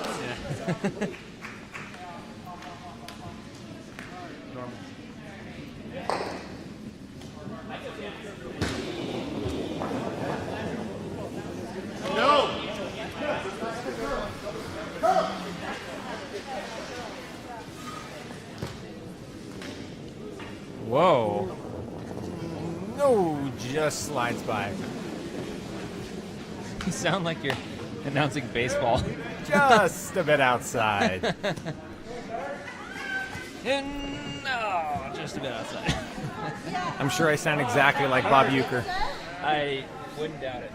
No. Whoa. No, just slides by. You sound like you're announcing baseball. Just a bit outside. And no, just a bit outside. I'm sure I sound exactly like Bob Euchre. I wouldn't doubt it.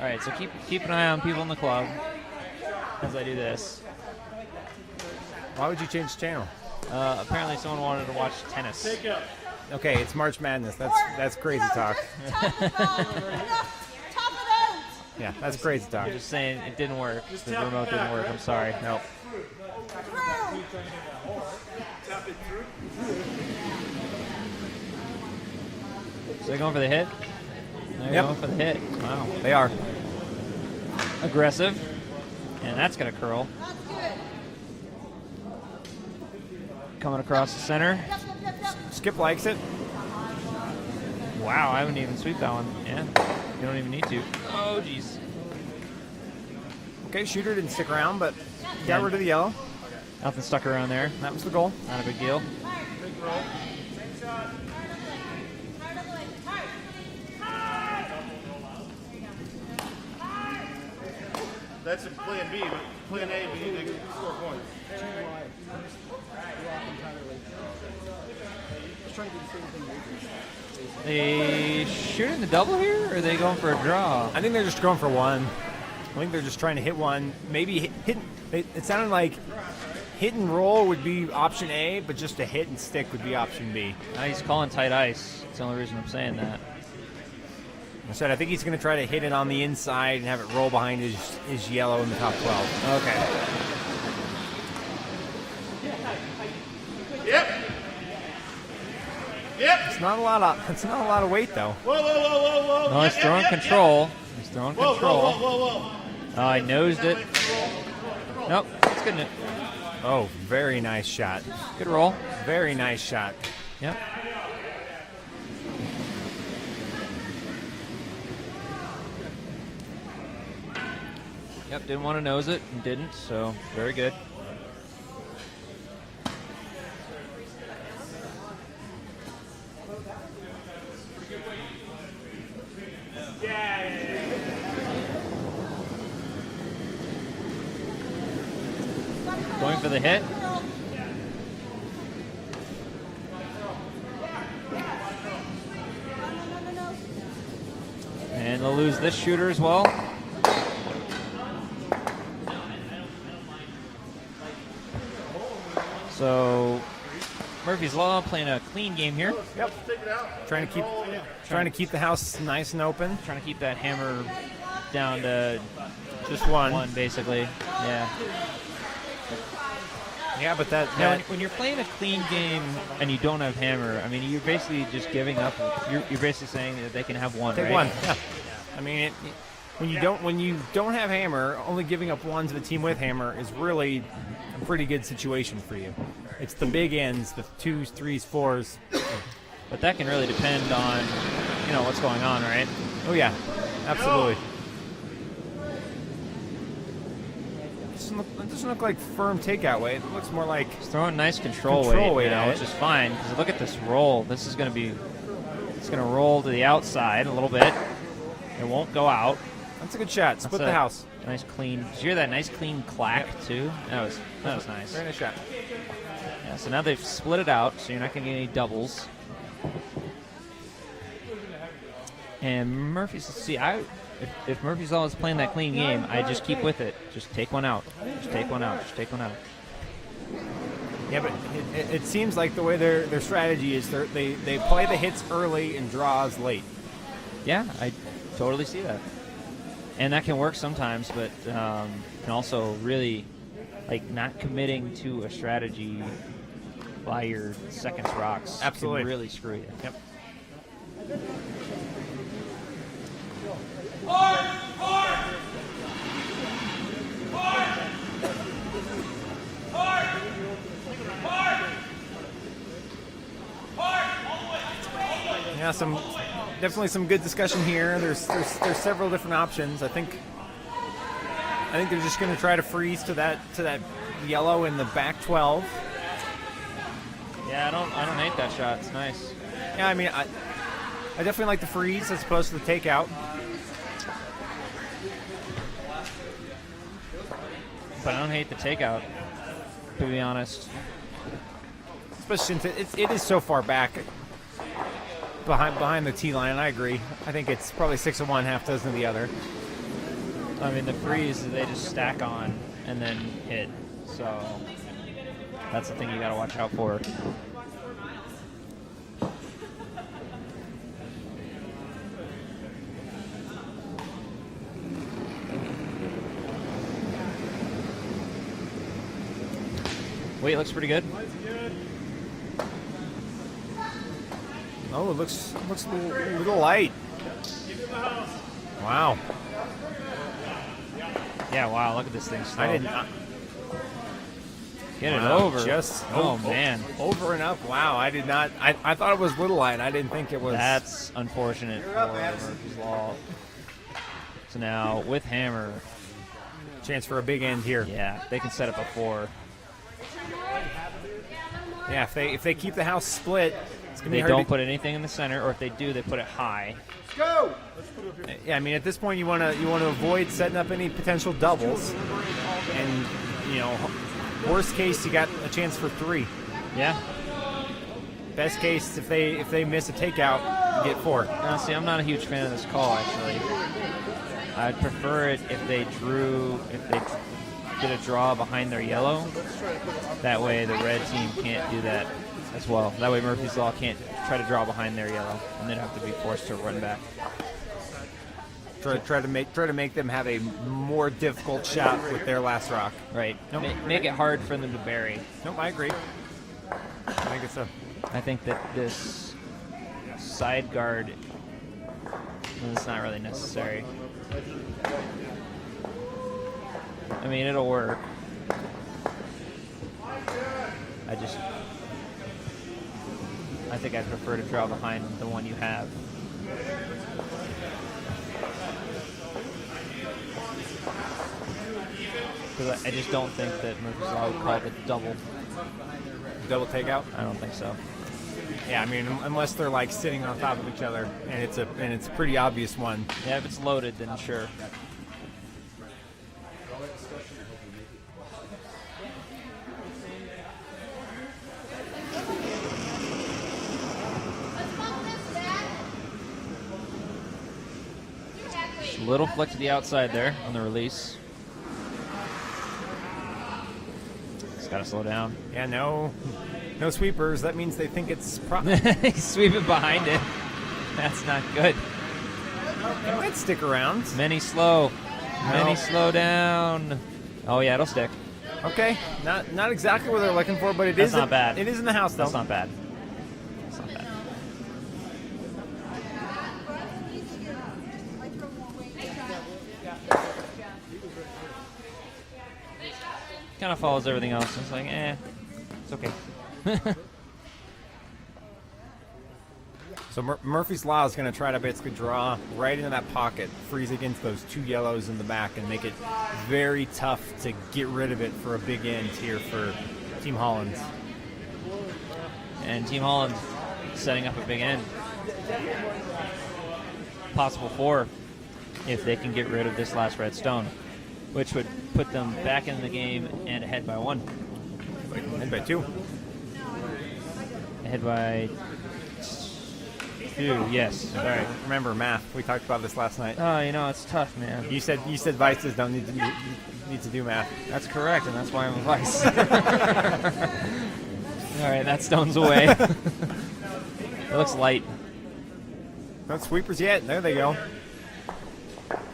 All right, so keep an eye on people in the club as I do this. Why would you change channel? Apparently, someone wanted to watch tennis. Okay, it's March Madness. That's crazy talk. Yeah, that's crazy talk. I'm just saying it didn't work. The remote didn't work. I'm sorry. Nope. So they're going for the hit? They're Yep. going for the hit. Wow. They are. Aggressive. And that's going to curl. Coming across the center. Skip likes it. Wow, I haven't even sweep that one. Yeah, you don't even need to. Oh, jeez. Okay, shooter didn't stick around, but got rid of the yellow. Nothing stuck around there. That was the goal. Not a big deal. That's in plan B, but plan A, we need to score points. They shooting the double here, or are they going for a draw? I think they're just going for one. I think they're just trying to hit one. Maybe hit. It sounded like hit and roll would be option A, but just a hit and stick would be option B. He's calling tight ice. That's the only reason I'm saying that. I said I think he's going to try to hit it on the inside and have it roll behind his yellow in the top 12. Okay. Yep. Yep. It's not a lot of weight though. Whoa, whoa, whoa, whoa, whoa. No, he's throwing control. He's throwing Whoa, control. whoa, whoa, whoa, whoa. Oh, I nosed it. Nope, that's good. Oh, very nice shot. Good roll. Very nice shot. Yep. Yep, didn't want to nose it and didn't, so very good. Going for the hit. And they'll lose this shooter as well. So Murphy's Law playing a clean game here. Yep. Trying to keep the house nice and open. Trying to keep that hammer down to Just one. basically. Yeah. Yeah, but that When you're playing a clean game and you don't have hammer, I mean, you're basically just giving up. You're basically saying that they can have one, take right? one. Yeah. I mean, when you don't have hammer, only giving up one to the team with hammer is really a pretty good situation for you. It's the big ends, the 2s, 3s, 4s. But that can really depend on, what's going on, right? Oh yeah, absolutely. It doesn't look like firm takeout weight. It looks more like He's throwing nice control weight at which it. is fine. Because look at this roll. This is going to be, it's going to roll to the outside a little bit. It won't go out. That's a good shot. Split the house. Nice clean. Did you hear that nice clean clack too? That was nice. Very nice shot. Yeah, so now they've split it out, so you're not going to get any doubles. And Murphy's, if Murphy's Law is playing that clean game, I just keep with it. Just take one out. Just take one out. Just take one out. Yeah, but it seems like the way their strategy is they play the hits early and draws late. Yeah, I totally see that. And that can work sometimes, but can also really, not committing to a strategy by your seconds rocks Absolutely. can really screw you. Yep. Yeah, definitely some good discussion here. There's several different options. I think they're just going to try to freeze to that yellow in the back 12. Yeah, I don't hate that shot. It's nice. Yeah, I mean, I definitely like the freeze as opposed to the takeout. but I don't hate the takeout, to be honest. Especially since it is so far back behind the tee line. I agree. I think it's probably 6 of one, half dozen of the other. I mean, the freeze, they just stack on and then hit. So that's the thing you got to watch out for. Weight looks pretty good. Oh, it looks a little light. Wow. Yeah, wow, look at this thing slow. I didn't. Get it Wow, over. Just man. over and up. Wow, I did not. I thought it was little light. I didn't think it was. That's unfortunate for Murphy's Law. So now with hammer, chance for a big end here. yeah, they can set up a 4. Yeah, if they keep the house split, it's gonna be They hard don't to, put anything in the center, or if they do, they put it high. Let's go. Let's put it up here. Yeah, I mean at this point you want to avoid setting up any potential doubles, and worst case you got a chance for 3. Yeah. Best case if they miss a takeout, you get 4. Now, see, I'm not a huge fan of this call, actually. I'd prefer it if they did a draw behind their yellow. That way the red team can't do that as well. That way Murphy's Law can't try to draw behind their yellow, and they'd have to be forced to run back. Try to make them have a more difficult shot with their last rock. Right. Nope. Make it hard for them to bury. Nope, I agree. I think it's I think that this side guard is not really necessary. I mean, it'll work. I think I'd prefer to draw behind the one you have. Because I just don't think that Murphy's Law would call it a double. double takeout. I don't think so. Yeah, I mean unless they're like sitting on top of each other and it's a pretty obvious one. Yeah, if it's loaded, then sure. Just a little flick to the outside there on the release. Just gotta slow down. Yeah, no sweepers. That means they think it's Sweep it behind it. That's not good. It might stick around. Many slow. Many slow down. Oh yeah, it'll stick. Okay, not exactly what they're looking for, but it That's is not bad. It is in the house though. That's not bad. That's not bad. Kind of follows everything else. It's like, it's okay. So Murphy's Law is going to try to basically draw right into that pocket, freeze against those 2 yellows in the back, and make it very tough to get rid of it for a big end here for Team Holland. And Team Holland setting up a big end. Possible 4 if they can get rid of this last red stone, which would put them back in the game and ahead by 1. Ahead by 2. Ahead by 2, yes. Sorry, remember math. We talked about this last night. Oh, it's tough, man. You said vices don't need to do math. That's correct, and that's why I'm a vice. All right, that stone's away. It looks light. Not sweepers yet. There they go.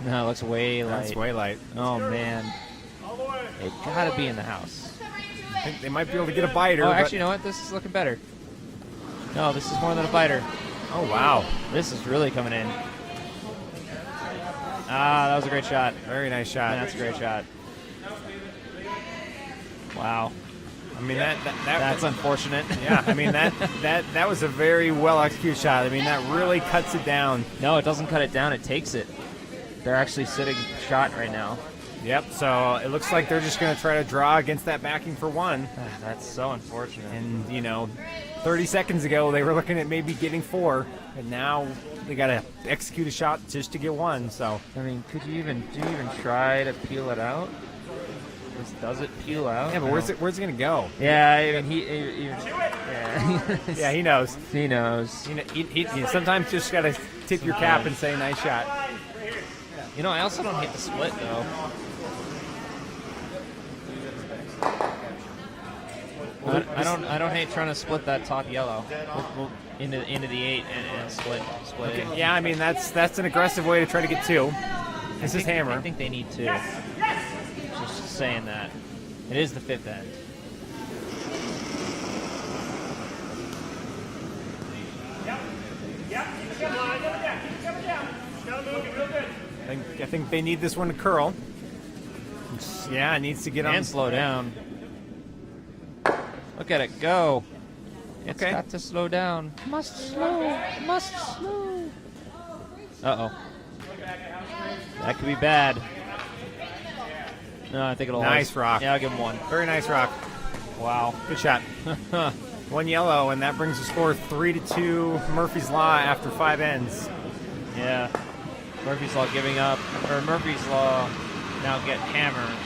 No, it looks way light. That's way light. Oh, man. It gotta be in the house. I think they might be able to get a biter. Oh, but- actually, you know what? This is looking better. No, this is more than a biter. Oh, wow. This is really coming in. Ah, that was a great shot. Very nice shot. That's a great shot. Wow. I mean, That's unfortunate. yeah, I mean, that was a very well executed shot. I mean, that really cuts it down. No, it doesn't cut it down. It takes it. They're actually sitting shot right now. Yep, so it looks like they're just going to try to draw against that backing for 1. That's so unfortunate. And, 30 seconds ago, they were looking at maybe getting 4. And now they got to execute a shot just to get 1. So, I mean, do you even try to peel it out? Does it peel out? Yeah, but where's it gonna go? Yeah, I mean, Yeah, he knows. he knows. You know, he sometimes just gotta tip your cap and say nice shot. You know, I also don't hate the split though. I don't hate trying to split that top yellow into the 8 and split in. Yeah, I mean that's an aggressive way to try to get 2. This is hammer. I think they need 2. Just saying that. It is the 5th end. I think they need this one to curl. Yeah, it needs to get on. And slow down. Look at it go. It's Okay. got to slow down. Must slow. Must slow. Uh-oh. That could be bad. No, I think it'll Nice always- rock. Yeah, I'll give him 1. Very nice rock. Wow. Good shot. 1 yellow, and that brings the score 3-2. Murphy's Law after 5 ends. Yeah. Murphy's Law giving up. Or Murphy's Law now get hammered.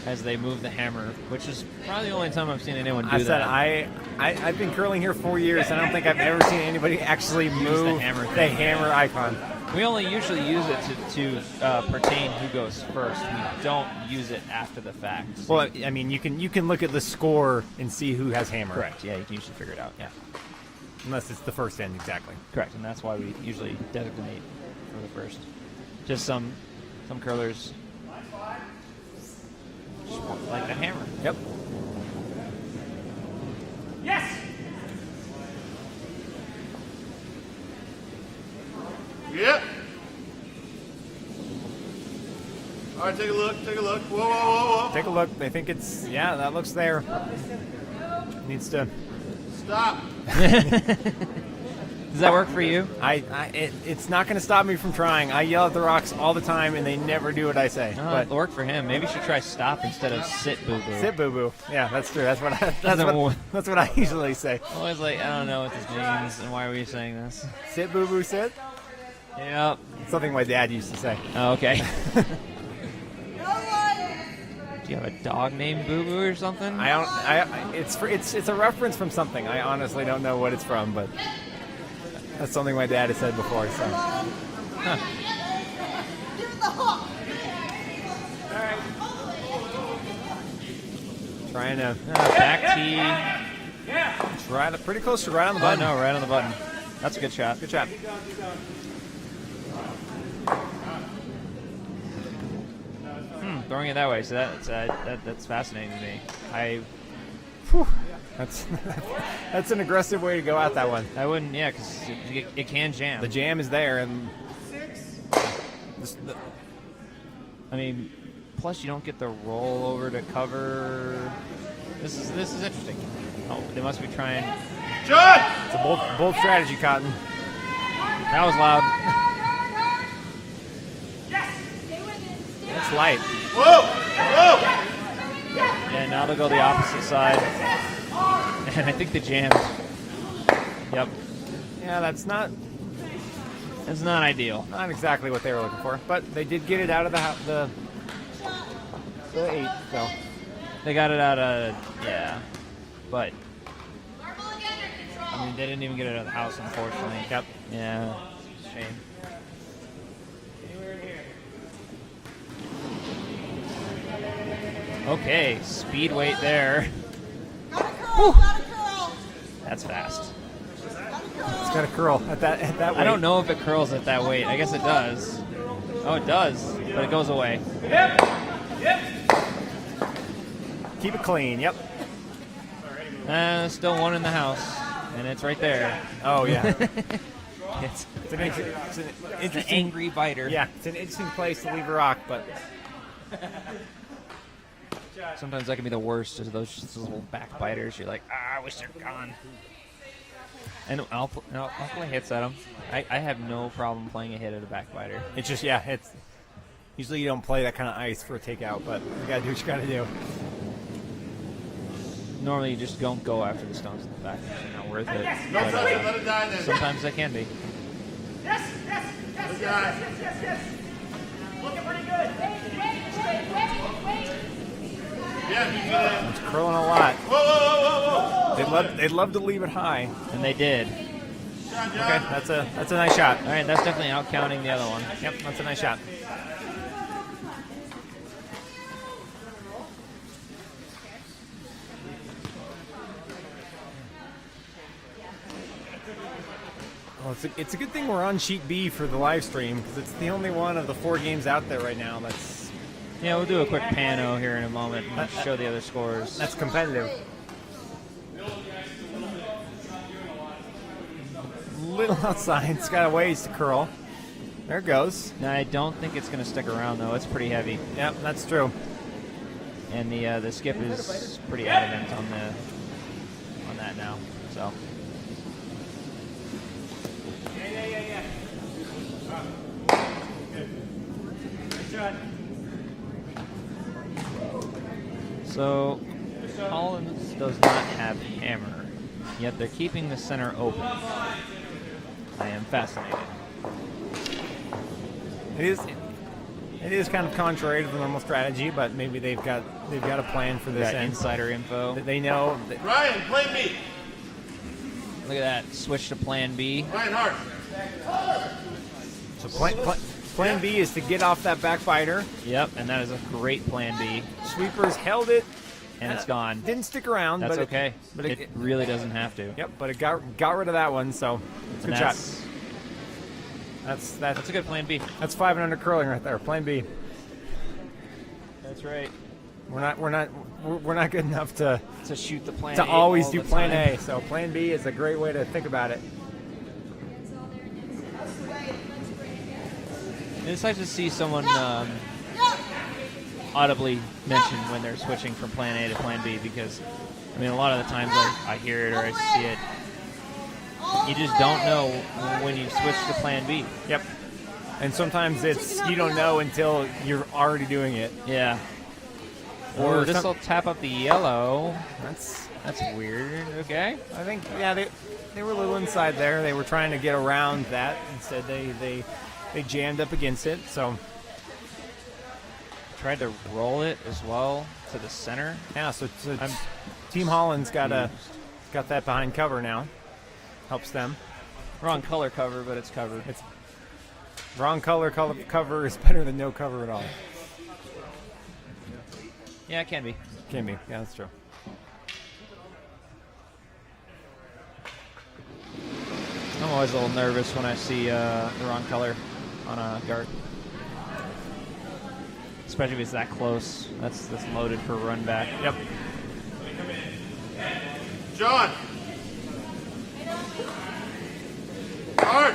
As they move the hammer, which is probably the only time I've seen anyone do I said that. I've been curling here 4 years. I don't think I've ever seen anybody actually move the hammer the thing. hammer icon. We only usually use it to pertain who goes first. We don't use it after the fact. Well, I mean, you can look at the score and see who has hammer. Correct. Yeah, you can usually figure it out. Yeah. Unless it's the first end, exactly. Correct, and that's why we usually designate for the first. Just some curlers just want like a hammer. Yep. Yes! Yep. All right, take a look. Take a look. Whoa, whoa, whoa, whoa. Take a look. They think it's that looks there. Needs to. Stop. Does that work for you? It's not going to stop me from trying. I yell at the rocks all the time, and they never do what I say. No, But it'll work for him. Maybe you should try stop instead of sit, boo-boo. sit, boo boo. Yeah, that's true. That's Doesn't what work. that's what I usually say. Always like, I don't know what this means, and why are we saying this? Sit, boo boo, sit. Yep. Something my dad used to say. Oh, okay. Do you have a dog named Boo Boo or something? It's a reference from something. I honestly don't know what it's from, but that's something my dad has said before. So. Trying to Back tee. try to pretty close to right on the Oh, button. no, right on the button. That's a good shot. Good shot. Throwing it that way, so that's fascinating to me. That's an aggressive way to go out that one. I wouldn't, yeah, because it can jam. The jam is there, and I mean, plus you don't get the roll over to cover. This is interesting. Oh, they must be trying. John! it's a bold strategy, Cotton. That was loud. It's light. Whoa! Whoa! Yeah, now they'll go the opposite side, and I think they jammed. Yep, Yeah, that's not ideal. exactly what they were looking for, but they did get it out of the 8. So They got it out of but I mean they didn't even get it out of the house, unfortunately. Yep. Yeah, shame. Okay, speed weight there. That's fast. it's got a curl at that weight. I don't know if it curls at that weight. I guess it does. Oh, it does, but it goes away. Keep it clean. Yep. Still one in the house, and it's right there. Oh yeah. It's It's an an interesting. angry biter. Yeah, it's an interesting place to leave a rock, but Sometimes that can be the worst, is those little backbiters. You're like, I wish they're gone. And I'll play hits at them. I have no problem playing a hit at a backbiter. it's just it's. Usually you don't play that kind of ice for a takeout, but you gotta do what you gotta do. Normally you just don't go after the stones in the back. They're not worth it. No But, touch it. Let it die then. sometimes they can be. Let it die. Looking pretty good. Yeah, you can. It's curling a lot. Whoa, whoa, whoa, whoa, whoa. They'd love to leave it high. And they did. John, Okay, that's a nice shot. All right, that's definitely out counting the other one. Yep, that's a nice shot. Well, it's a good thing we're on sheet B for the live stream because it's the only one of the 4 games out there right now Yeah, we'll do a quick pano here in a moment and show the other scores. that's competitive. Little outside, it's got a ways to curl. There it goes. Now, I don't think it's going to stick around, though. It's pretty heavy. Yep, that's true. And the skip is pretty adamant on that now. So So Hollins does not have hammer, yet they're keeping the center open. I am fascinated. It is kind of contrary to the normal strategy, but maybe they've got a plan for this That end. insider info. That they know that Ryan, plan B. Look at that. Switch to plan B. Ryan Hart. so plan B is to get off that backbiter. Yep, and that is a great plan B. Sweepers held it. And it's gone. Didn't stick around. That's but okay. But It really doesn't have to. Yep, but it got rid of that one. So And good shot. That's a good plan B. That's 5 and under curling right there. Plan B. That's right. We're not good enough to Shoot the plan to A always all do the plan time. A. So plan B is a great way to think about it. It's nice to see someone audibly mention when they're switching from plan A to plan B because, I mean, a lot of the times I hear it or I see it. You just don't know when you switch to plan B. Yep. And sometimes it's you don't know until you're already doing it. Yeah. Or Or this some- will tap up the yellow. That's That's weird. Okay. I think they were a little inside there. They were trying to get around that. Instead they jammed up against it. So Tried to roll it as well to the center. yeah, so I'm Team Holland's got confused. that behind cover now. Helps them. Wrong color cover, but it's covered. It's wrong color cover is better than no cover at all. Yeah, it can be. Can be. Yeah, that's true. I'm always a little nervous when I see the wrong color on a dart. Especially if it's that close. That's loaded for a run back. Yep. John. Hart.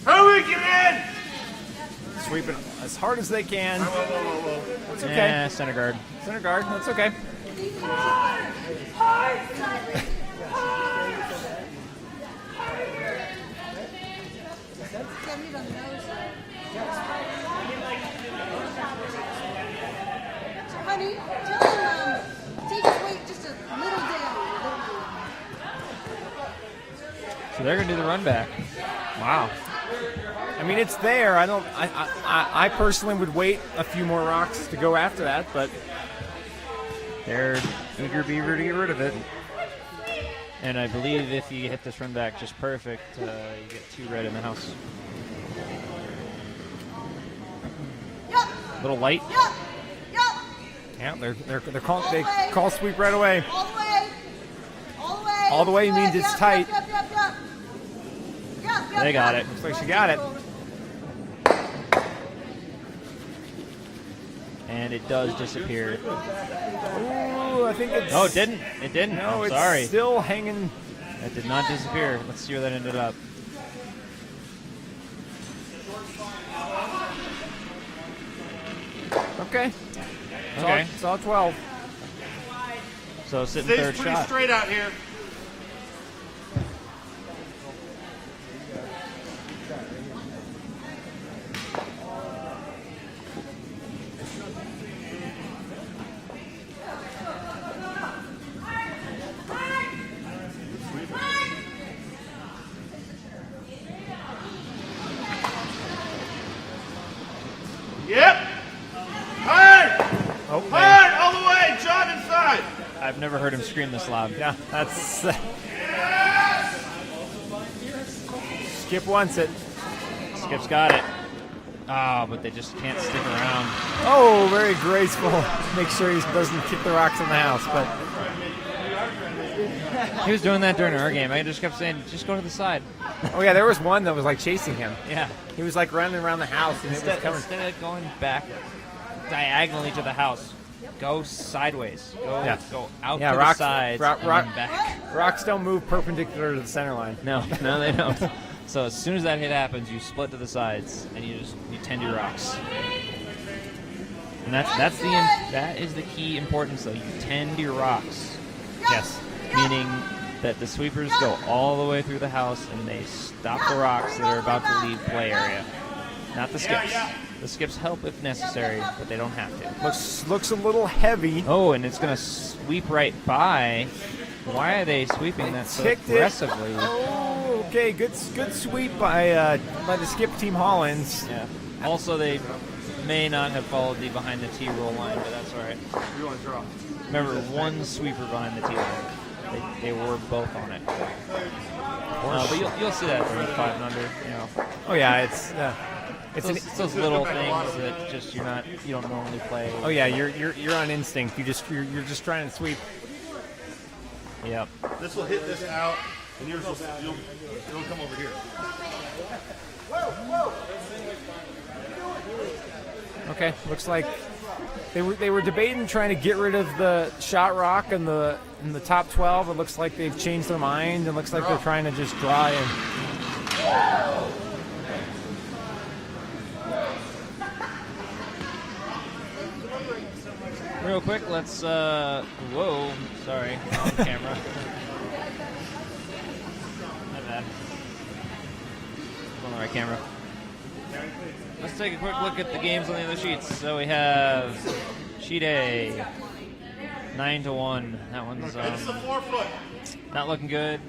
Hurry, get in! Sweep it as hard as they can. Whoa, whoa, whoa, whoa. That's okay. Yeah, center guard. Center guard. That's okay. Honey, tell him take his weight just a little down. So they're gonna do the run back. Wow. I mean, it's there. I personally would wait a few more rocks to go after that, but They're eager beaver to get rid of it. And I believe if you hit this run back just perfect, you get 2 red in the house. Yup, Little light. yup, yup. yeah, they call sweep right away. All the way. All the way. All the way means it's Yup, tight. Yup, yup, yup. Yup, yup, They got yup. it. Looks like she got it. And it does disappear. Ooh, I think it's. Oh, it didn't. It didn't. No, I'm it's sorry. still hanging. That did not disappear. Let's see where that ended up. Okay. Okay. It's all 12. So sitting Stays third pretty shot. straight out here. I've never heard him scream this loud. Yeah, that's. Skip wants it. Skip's got it. Oh, but they just can't stick around. Oh, very graceful. Make sure he doesn't kick the rocks in the house, but He was doing that during our game. I just kept saying, just go to the side. oh yeah, there was one that was like chasing him. Yeah. He was like running around the house, and it was coming. Instead of going back diagonally to the house, go sideways. Go out to the rocks, sides and then back. Rocks don't move perpendicular to the center line. No, they don't. So as soon as that hit happens, you split to the sides and you tend your rocks. And that is the key importance though. You tend your rocks. Yes. Meaning that the sweepers go all the way through the house and they stop the rocks that are about to leave play area. Not the skips. The skips help if necessary, but they don't have to. Looks a little heavy. Oh, and it's going to sweep right by. Why are they sweeping that so Ticked aggressively? It. Oh, okay, good sweep by the skip team Hollins. Yeah. Also, they may not have followed the behind the tee roll line, but that's all right. You want to draw? Remember, one sweeper behind the tee line. They were both on it. But you'll see that from 5 and under. You know. Oh yeah, it's It's those little things that just you don't normally play. Oh yeah, you're on instinct. You're just trying to sweep. Yep. This will hit this out, and yours will it'll come over here. Okay, looks like they were debating trying to get rid of the shot rock in the top 12. It looks like they've changed their mind. It looks like they're trying to just draw in. Real quick, let's whoa, sorry, on camera. My bad. On the right camera. Let's take a quick look at the games on the other sheets. So we have sheet A, 9-1. That one's This is a 4-foot. not looking good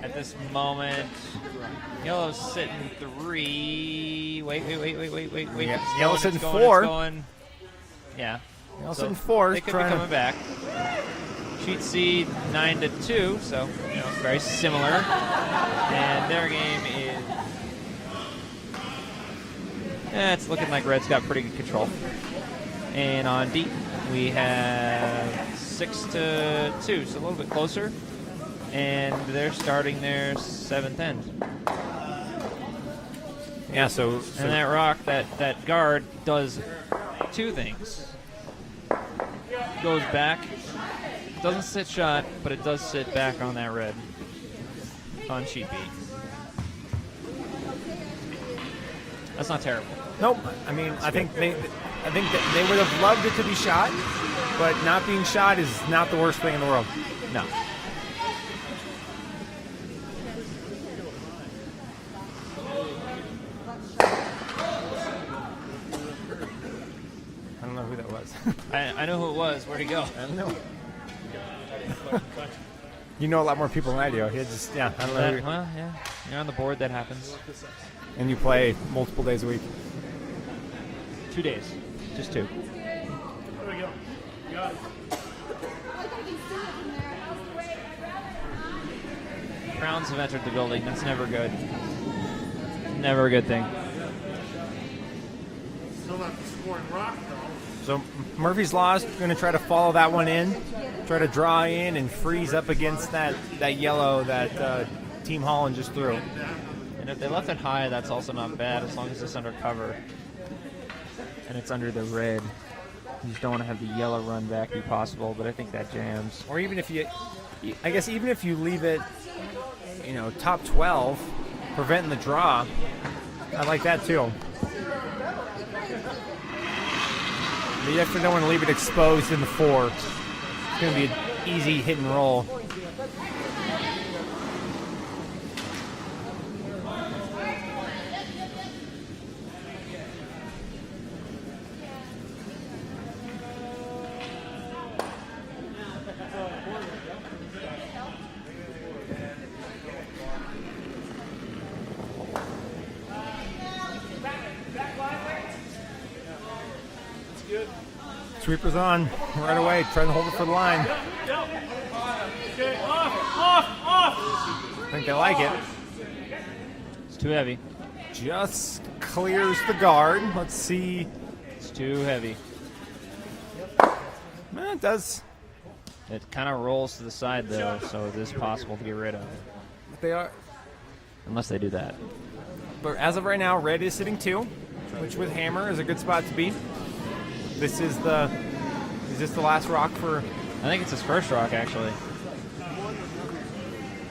at this moment. Yellow's sitting 3. Wait. Yeah, Yellow's It's sitting going, 4. It's going. Yeah. Yellow's sitting 4. They could be coming back. Sheet C 9-2, so very similar. And their game is. It's looking like Red's got pretty good control. And on D, we have 6-2, so a little bit closer. And they're starting their 7th end. Yeah, so And that rock, that guard, does 2 things. Goes back, doesn't sit shot, but it does sit back on that red on sheet B. That's not terrible. nope. I mean, I think that they would have loved it to be shot, but not being shot is not the worst thing in the world. No. I don't know who that was. I know who it was. Where'd he go? I don't know. You know a lot more people than I do. I don't know. Who, Well, yeah. You're on the board, that happens. and you play multiple days a week. 2 days. Just 2. There we go. Got it. Crowns have entered the building. That's never good. Never a good thing. Still not scoring rock though. So Murphy's Law is going to try to follow that one in, try to draw in and freeze up against that yellow that Team Holland just threw. And if they left it high, that's also not bad as long as it's under cover. And it's under the red. You just don't want to have the yellow run back if possible, but I think that jams. Or even if you leave it, top 12, preventing the draw, I like that too. You definitely don't want to leave it exposed in the 4. It's going to be an easy hit and roll. Sweepers on right away, trying to hold it for the line. Okay, off. I think they like it. It's too heavy. Just clears the guard. Let's see. It's too heavy. It does. It kind of rolls to the side, though, so it is possible to get rid of. They are. Unless they do that. But as of right now, red is sitting 2, which with hammer is a good spot to be. This is the. Is this the last rock for? I think it's his first rock, actually.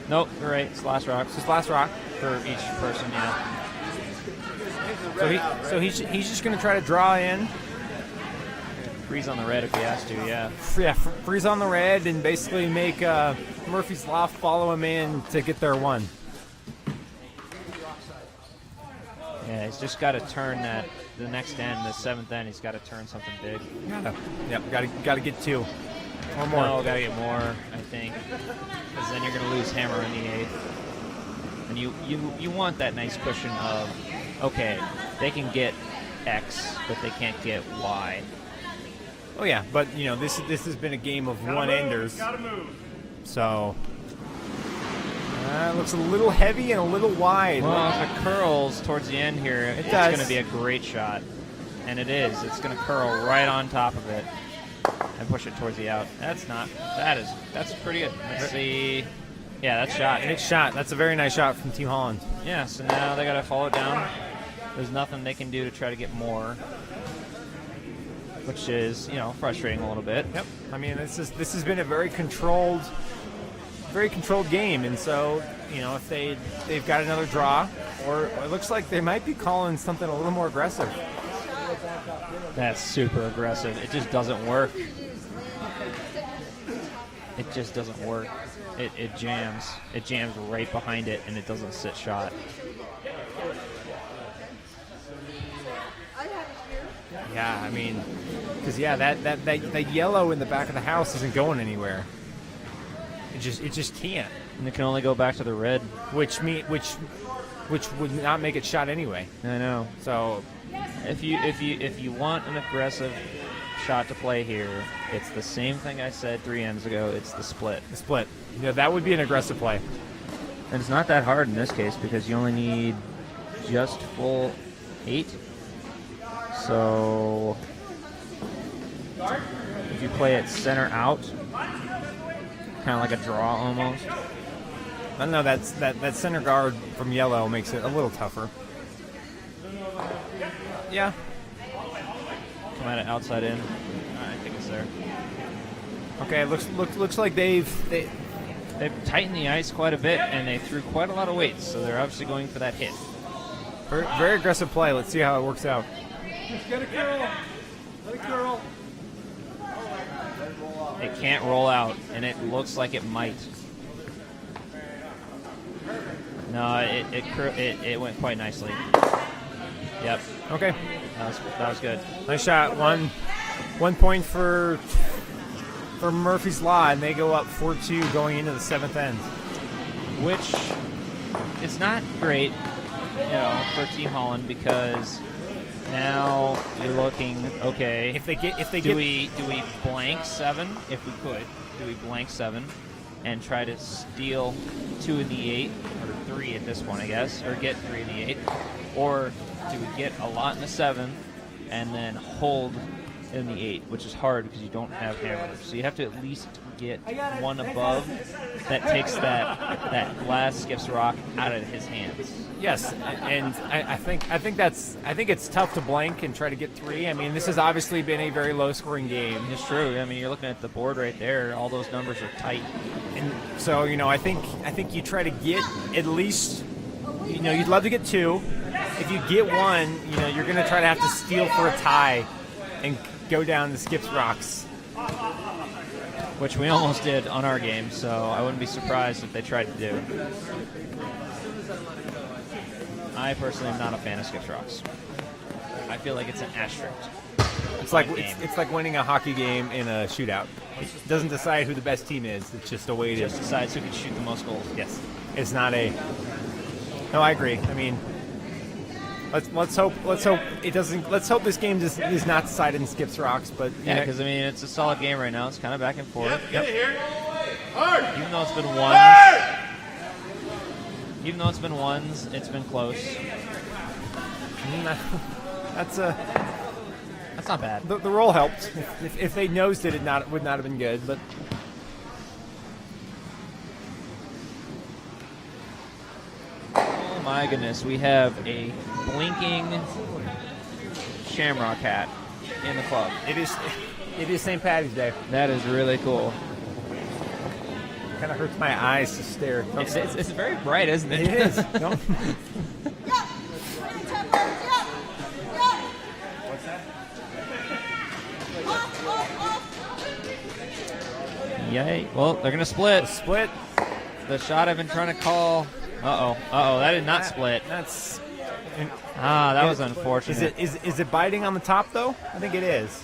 Nope, you're right. It's the last rock. It's his last rock. For each person, yeah. So he's just going to try to draw in. Freeze on the red if he has to, yeah. Yeah, freeze on the red and basically make Murphy's Law follow him in to get their 1. Yeah, he's just got to turn that, the next end, the 7th end, he's got to turn something big. Got to get 2. Or more. No, got to get more, I think. Because then you're going to lose hammer in the 8th. And you want that nice cushion of, okay, they can get X, but they can't get Y. Oh yeah, but this has been a game of one-enders. Gotta move. So it looks a little heavy and a little wide. Well, if it curls towards the end here, it's does. going to be a great shot. And it is. It's going to curl right on top of it and push it towards the out. That's pretty good. Let's see. Yeah, that's shot. And it's shot. That's a very nice shot from Team Holland. Yeah, so now they got to follow it down. There's nothing they can do to try to get more, which is, frustrating a little bit. Yep. I mean, this has been a very controlled game, and so if they've got another draw, or it looks like they might be calling something a little more aggressive. That's super aggressive. It just doesn't work. It just doesn't work. It jams. It jams right behind it, and it doesn't sit shot. Yeah, I mean, because that yellow in the back of the house isn't going anywhere. It just can't. And it can only go back to the red. Which would not make it shot anyway. I know. So if you want an aggressive shot to play here, it's the same thing I said 3 ends ago. It's the split. The split. That would be an aggressive play. And it's not that hard in this case because you only need just full 8. So if you play it center out, kind of like a draw almost. I don't know. That center guard from yellow makes it a little tougher. Yeah. Come at it outside in. I think it's there. Okay. Looks like they've tightened the ice quite a bit and they threw quite a lot of weights, so they're obviously going for that hit. very, very aggressive play. Let's see how it works out. Get a curl. Let it curl. It can't roll out, and it looks like it might. No, it went quite nicely. Yep. Okay. That was good. Nice shot. 1 point for Murphy's Law, and they go up 4-2 going into the 7th end. Which is not great, for Team Holland because now you're looking, okay. Do we blank 7 if we could? Do we blank 7 and try to steal 2 in the 8 or 3 at this point, I guess, or get 3 in the 8, or do we get a lot in the 7 and then hold in the 8, which is hard because you don't have hammers. So you have to at least get one above that takes that glass skips rock out of his hands. Yes, and I think it's tough to blank and try to get 3. I mean, this has obviously been a very low-scoring game. It's true. I mean, you're looking at the board right there. All those numbers are tight. And so, I think you try to get at least, you'd love to get 2. If you get 1, you're going to try to have to steal for a tie and go down the skips rocks. Which we almost did on our game, so I wouldn't be surprised if they tried to do. I personally am not a fan of skips rocks. I feel like it's an asterisk. It's like winning a hockey game in a shootout. It doesn't decide who the best team is. It's just a way to... Just decides who can shoot the most goals. Yes. It's not a... No, I agree. I mean, Let's hope it doesn't. Let's hope this game is not decided and skips rocks. But Yeah, because I mean it's a solid game right now. It's kind of back and forth. Yep, get it here. Hard. Even though it's been ones, it's been close. that's That's not bad. the roll helped. If they nosed it, would not have been good. But Oh my goodness, we have a blinking shamrock hat in the club. it is St. Patty's Day. That is really cool. Kind of hurts my eyes to stare. It's very bright, isn't it? It is. Don't- Yep. Ready, Tempo. Yep. Yep. What's that? Off, off, off. Yay. Well, they're going to split. Split. The shot I've been trying to call. Uh-oh. Uh-oh, that did not split. That's. That was unfortunate. Is it biting on the top though? I think it is.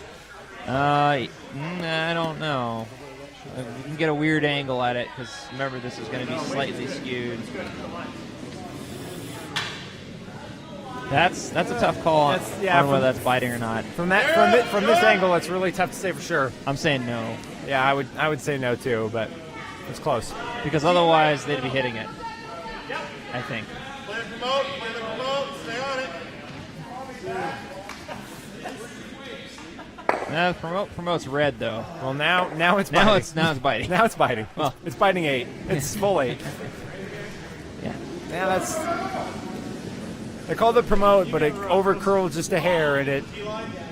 I don't know. We can get a weird angle at it because remember this is going to be slightly skewed. That's a tough call on whether that's biting or not. From this angle, it's really tough to say for sure. I'm saying no Yeah, I would say no too, but it's close. because otherwise they'd be hitting it. I think. Play the promote. Stay on it. Promote's red though. Well, now it's Now biting. it's biting. Now it's biting. Well. It's biting 8. It's full 8. Yeah. Yeah, that's. They called it promote, but it overcurled just a hair, and it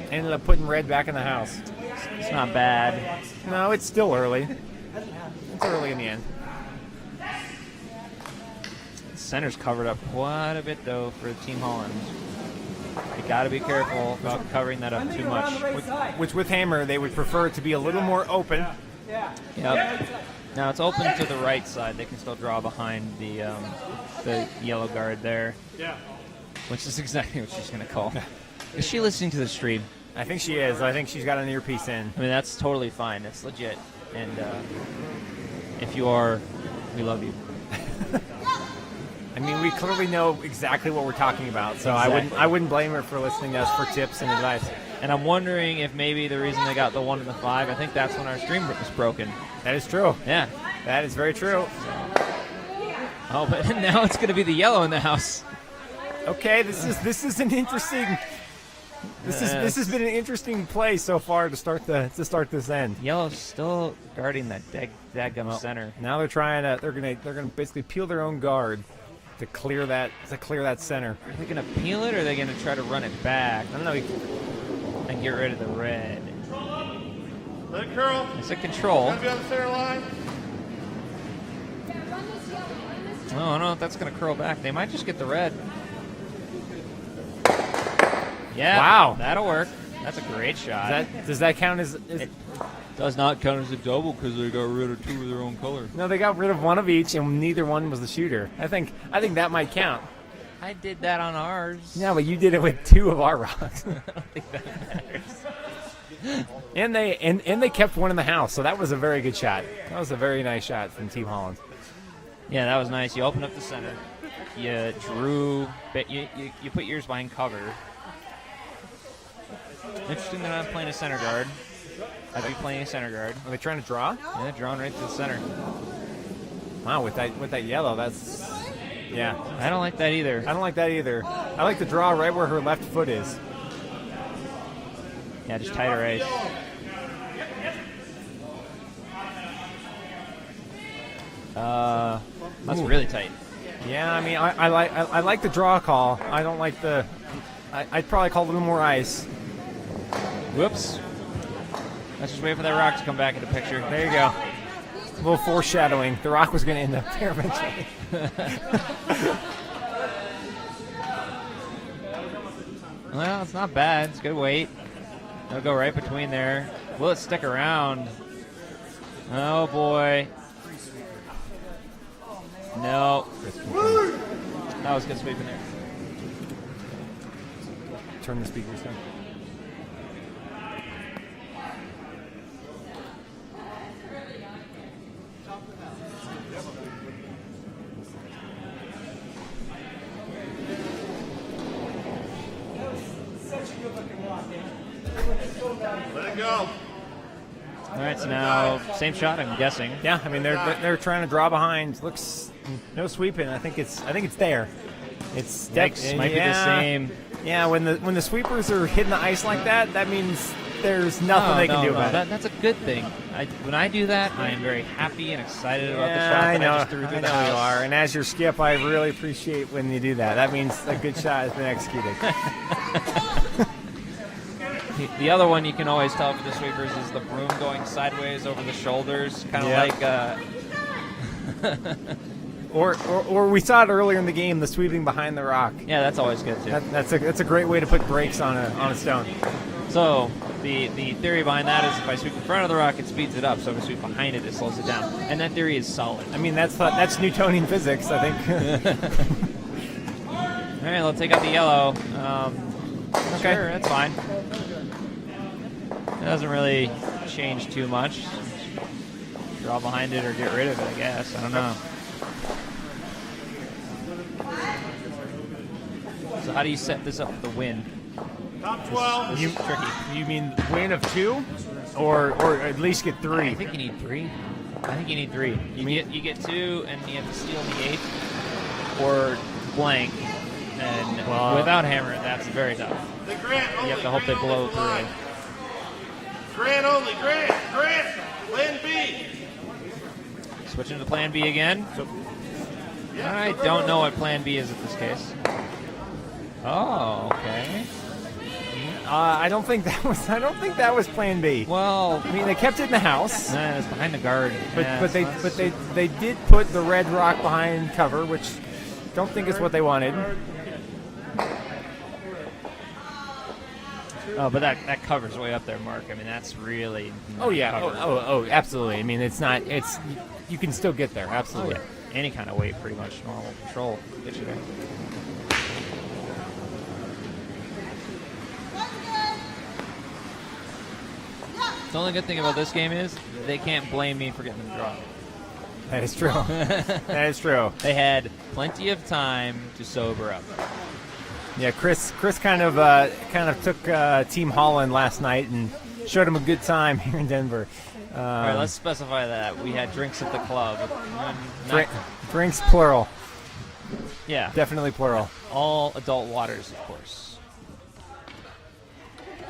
ended up putting red back in the house. It's not bad. No, it's still early. It's early in the end. Center's covered up quite a bit though for Team Holland. You got to be careful about covering that up too much. Which with Hammer, they would prefer it to be a little more open. Yep. Now it's open to the right side. They can still draw behind the yellow guard there. Yeah. Which is exactly what she's going to call. Is she listening to the stream? I think she is. I think she's got an earpiece in. I mean, that's totally fine. It's legit. And if you are, we love you. I mean, we clearly know exactly what we're talking about, so Exactly. I wouldn't blame her for listening to us for tips and advice. And I'm wondering if maybe the reason they got the 1 and the 5, I think that's when our stream was broken. That is true. Yeah. That is very true. Oh, but now it's going to be the yellow in the house. Okay, this is an interesting. This has been an interesting play so far to start this end. Yellow's still guarding that dadgum center. Now they're gonna basically peel their own guard to clear that center. Are they going to peel it, or are they going to try to run it back? I don't know. And get rid of the red. Let it curl. It's a control. Gotta be on the center line. Oh, I don't know if that's going to curl back. They might just get the red. Yeah. Wow. That'll work. That's a great shot. Does that count as? It does not count as a double because they got rid of 2 of their own color. No, they got rid of one of each, and neither one was the shooter. I think that might count. I did that on ours. Yeah, but you did it with 2 of our rocks. I don't think that matters. And they kept one in the house, so that was a very good shot. That was a very nice shot from Team Holland. Yeah, that was nice. You opened up the center. You drew, but you put yours behind cover. Interesting they're not playing a center guard. I'd be playing a center guard. Are they trying to draw? Yeah, drawn right to the center. Wow, with that yellow, that's yeah. I don't like that either. I don't like that either. I like to draw right where her left foot is. Yeah, just tighter ice. That's really tight. Yeah, I mean, I like the draw call. I don't like the. I'd probably call a little more ice. Whoops. Let's just wait for that rock to come back into picture. There you go. A little foreshadowing. The rock was going to end up there eventually. Well, it's not bad. It's good weight. It'll go right between there. Will it stick around? Oh, boy. No. That was good sweep in there. Turn the speakers down. Let it go. All right, so now same shot, I'm guessing. Yeah, I mean they're trying to draw behind. Looks no sweeping. I think it's there. It's Yikes, might be the same. Yeah, when the sweepers are hitting the ice like that, that means there's nothing they can do about it. That's a good thing. When I do that, I am very happy and excited about the shot I that know, I just threw through I the know house. you are. And as your skip, I really appreciate when you do that. That means a good shot has been executed. The other one you can always tell for the sweepers is the broom going sideways over the shoulders, kind of Yep. like. Or we saw it earlier in the game, the sweeping behind the rock. Yeah, that's always good too. That's a great way to put brakes on a stone. So the theory behind that is if I sweep in front of the rock, it speeds it up. So if I sweep behind it, it slows it down. And that theory is solid. I mean, that's Newtonian physics, I think. All right, let's take out the yellow. Okay. Sure, that's fine. It doesn't really change too much. Draw behind it or get rid of it, I guess. I don't know. So how do you set this up for the win? Top 12. This is tricky. You mean win of 2, or at least get 3? I think you need 3. I think you need 3. You get 2, and you have to steal in the 8th, or blank. And without hammer, that's very tough. The Grant only. You have to hope they blow 3. Grant only. Grant. Plan B. Switching to plan B again. I don't know what plan B is in this case. Oh, okay. I don't think that was Plan B. Well, I mean, they kept it in the house, nah, it's behind the guard. but they did put the red rock behind cover, which don't think is what they wanted. Oh, but that covers way up there, Mark. I mean, that's really. Oh yeah. covered. Oh, absolutely. I mean, it's not. It's you can still get there. Oh, Absolutely. yeah. Any kind of weight, pretty much normal control gets you there. The only good thing about this game is they can't blame me for getting them drawn. That is true. That is true. They had plenty of time to sober up. Yeah, Chris kind of took Team Holland last night and showed him a good time here in Denver. All right, let's specify that. We had drinks at the club. Not- Drinks plural. yeah, Definitely plural. all adult waters, of course.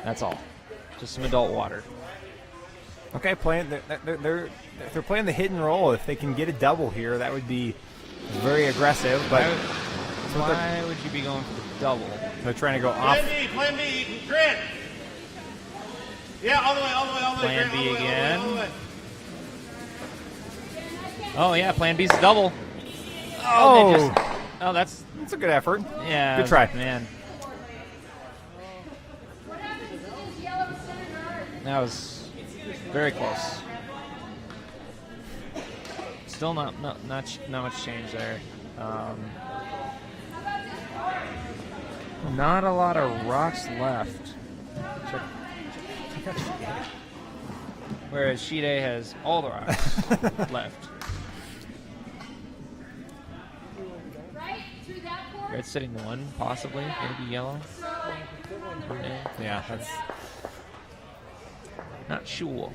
That's all. Just some adult water. Okay, they're playing the hit and roll. If they can get a double here, that would be very aggressive. But Why would you be going for the double? they're trying to go off. Plan B. Grant. Yeah, all the way. Plan Grant, B all the way, again. all the way. Oh yeah, plan B's a double. Oh, That's that's a good effort. yeah. Good try. Man. That was very close. Still not much change there. Not a lot of rocks left. Whereas Shide has all the rocks left. Red sitting the 1, possibly. Maybe yellow. Yeah, that's. Not sure.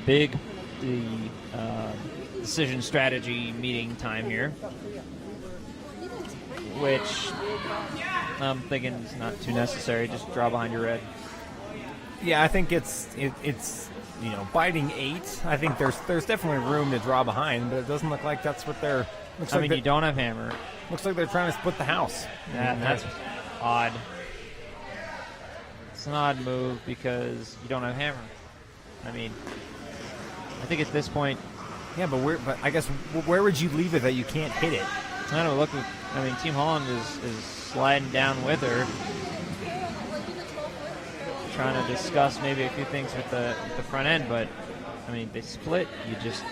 Big decision strategy meeting time here, which I'm thinking is not too necessary. Just draw behind your red. Yeah, I think it's biting 8. I think there's definitely room to draw behind, but it doesn't look like that's what they're. I mean, you don't have hammer. Looks like they're trying to split the house. That's odd. It's an odd move because you don't have hammer. I mean, I think at this point, Yeah, but I guess where would you leave it that you can't hit it? I don't look. I mean, Team Holland is sliding down with her, trying to discuss maybe a few things with the front end. But I mean, they split. You just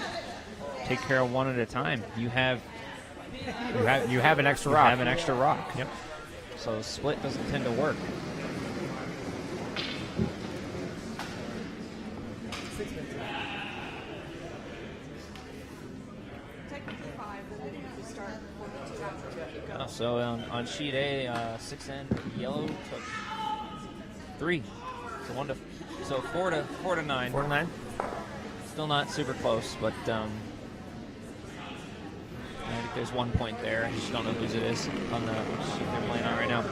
take care of one at a time. You have an extra rock. Have an extra rock. Yep. So split doesn't tend to work. So on sheet A, 6N yellow took 3. So 4 to 9. 4 to 9. Still not super close, but I think there's 1 point there. I just don't know whose it is on the sheet they're playing on right now.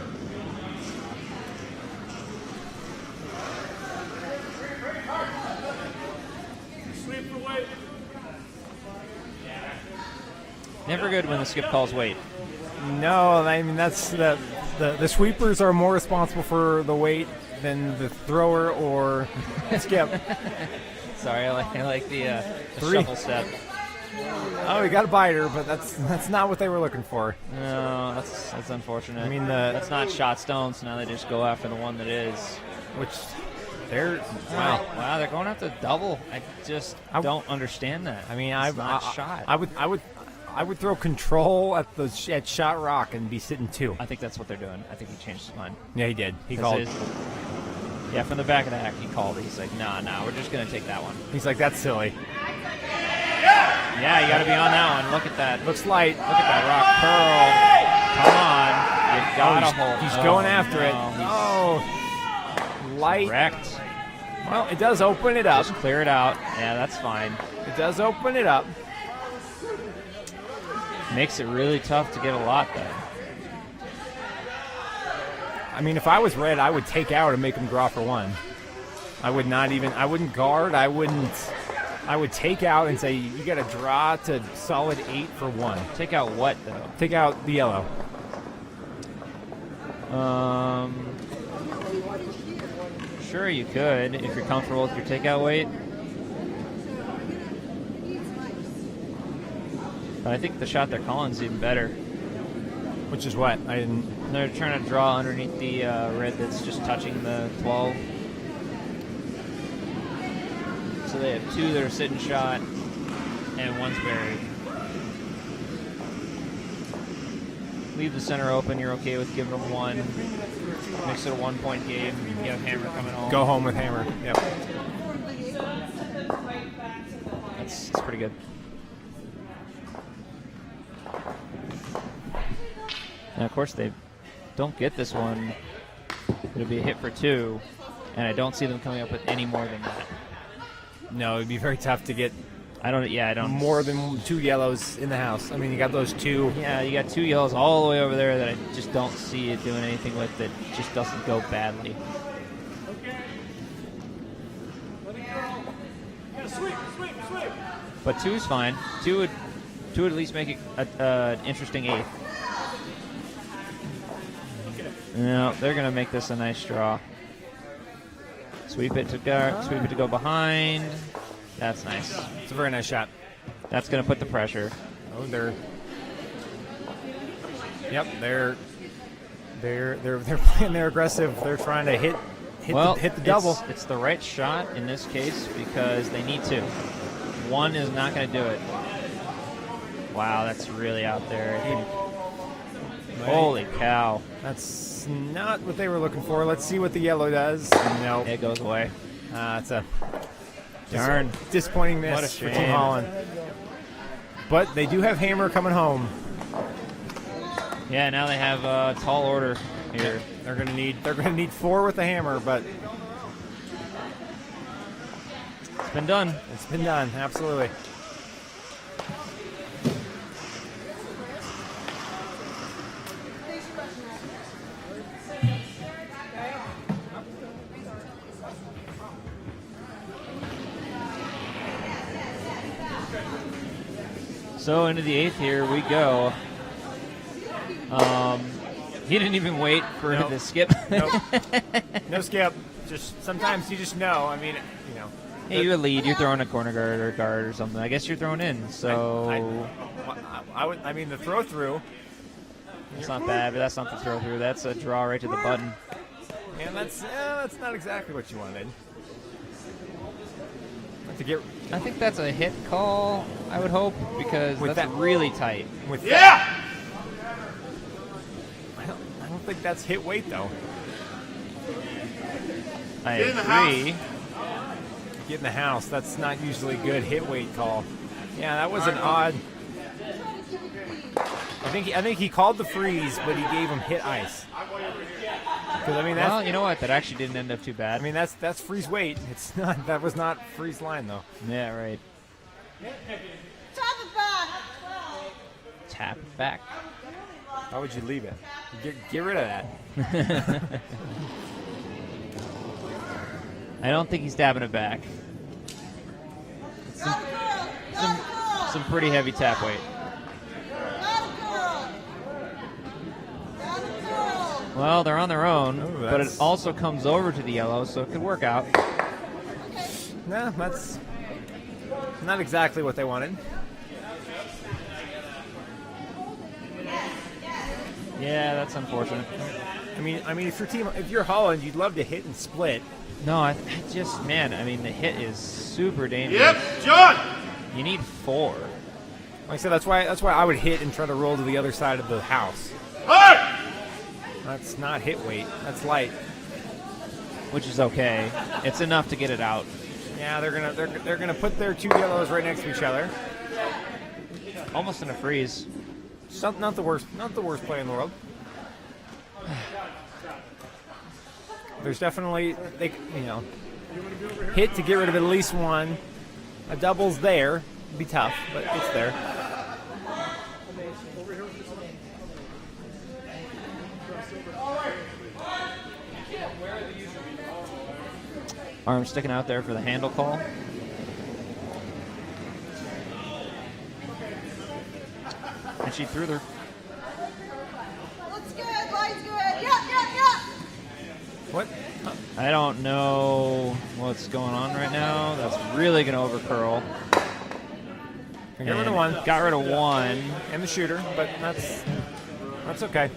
Sweep for weight. Never good when the skip calls weight. No, I mean that's the sweepers are more responsible for the weight than the thrower or skip. Sorry, I like the 3. shuffle step. Oh, he got a biter, but that's not what they were looking for. No, that's unfortunate. I mean, that's not shot stone, so now they just go after the one that is. Which they're Wow, they're going after double. I just don't understand that. I mean, it's not shot. I would throw control at shot rock and be sitting 2. I think that's what they're doing. I think he changed his mind. Yeah, he did. He This called. is- yeah, from the back of the hack, he called. He's like, nah, we're just gonna take that one. He's like, that's silly. Yeah, you got to be on that one. Look at that. Looks light. Look at that rock curl. Come on, you gotta hold. He's Oh, going after it. no, Oh, light. Wrecked. Well, it does open it up. Just clear it out. Yeah, that's fine. It does open it up. Makes it really tough to get a lot though. I mean, if I was red, I would take out and make him draw for 1. I wouldn't guard. I would take out and say, you got to draw to solid 8 for 1. Take out what though? Take out the yellow. Sure you could if you're comfortable with your takeout weight. But I think the shot they're calling is even better. Which is what? I didn't. They're trying to draw underneath the red that's just touching the 12. So they have 2 that are sitting shot, and 1's buried. Leave the center open. You're okay with giving them 1. Makes it a 1-point game. You have hammer coming home. Go home with hammer. Yep. That's pretty good. And of course they don't get this one. It'll be a hit for 2, and I don't see them coming up with any more than that. No, it'd be very tough to get I don't. more than 2 yellows in the house. I mean, you got those 2. Yeah, you got 2 yellows all the way over there that I just don't see it doing anything with. That just doesn't go badly. Okay. Let it go. Yeah, sweep. But 2's fine. 2 would at least make it an interesting 8th. No, they're gonna make this a nice draw. Sweep it to go behind. That's nice. It's a very nice shot. That's gonna put the pressure. Oh, they're playing their aggressive. They're trying to hit the double. It's the right shot in this case because they need to. 1 is not going to do it. Wow, that's really out there. I think. Holy cow. That's not what they were looking for. Let's see what the yellow does. No, It goes away. it's a Darn. disappointing miss What a for Team shame. Holland. But they do have hammer coming home. Yeah, now they have a tall order here. They're gonna need 4 with the hammer, but It's been done. it's been done. Absolutely. So into the 8th here we go. He didn't even wait for Nope. the skip. Nope. No skip. Just sometimes you just know. I mean, Hey, you're a lead. You're throwing a corner guard or guard or something. I guess you're throwing in. So I mean, the throw through. it's not bad, but that's not the throw through. That's a draw right to the button. And that's not exactly what you wanted. To get I think that's a hit call, I would hope, because With that's that- really tight. with Yeah! I don't think that's hit weight though. I Get in the agree. Get in the house. That's not usually good hit weight call. Yeah, that was an odd. think he called the freeze, but he gave him hit ice. Because I mean, that's, Well, you know what? That actually didn't end up too bad. I mean that's freeze weight. It's not. That was not freeze line though. yeah, right. Top it back. Tap it back. Why would you leave it? Get rid of that. I don't think he's dabbing it back. Got a girl. Got a girl. Some pretty heavy tap weight. Got a girl. Got a girl. Well, they're on their own, Oh, but it that's- also comes over to the yellow, so it could work out. Okay. No, that's not exactly what they wanted. Yeah, that's unfortunate. I mean, if you're Holland, you'd love to hit and split. No, I just, man, I mean, the hit is super dangerous. Yep, John. You need 4, Like I said, that's why I would hit and try to roll to the other side of the house. Hard. That's not hit weight. That's light. which is okay. It's enough to get it out. Yeah, they're gonna put their 2 yellows right next to each other. Almost in a freeze. Not the worst play in the world. There's definitely hit to get rid of at least one. A double's there. It'd be tough, but it's there. Arm sticking out there for the handle call. And she threw their. Looks good. Line's good. Yep. What? I don't know what's going on right now. That's really going to overcurl. Get rid of And one. Got rid of one. And the shooter, but that's okay.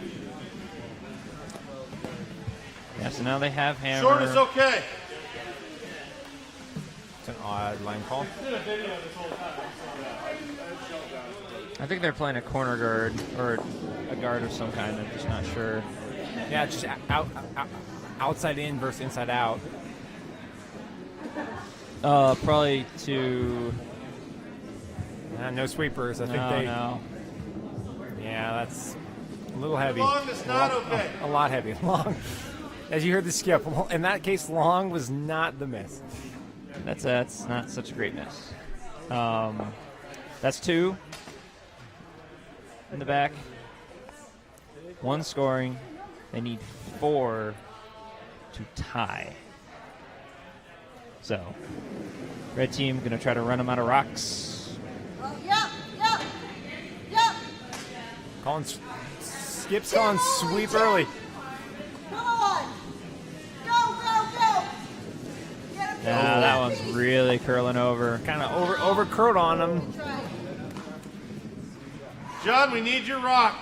Yeah, so now they have hammer. Short is okay. It's an odd line call. I think they're playing a corner guard or a guard of some kind. I'm just not sure. Yeah, it's just outside in versus inside out. Probably to. No sweepers. I think No. Yeah, that's a little heavy. Long is not okay. A lot heavy. Long. As you heard the skip, in that case, long was not the miss. That's not such a great miss. That's 2 in the back. 1 scoring. They need 4 to tie. So, red team going to try to run them out of rocks. Oh, yep. Skip's calling sweep early. Come on. Go. Get him. Yeah, that one's really curling over. Kind of over curled on him. Try. John, we need your rock.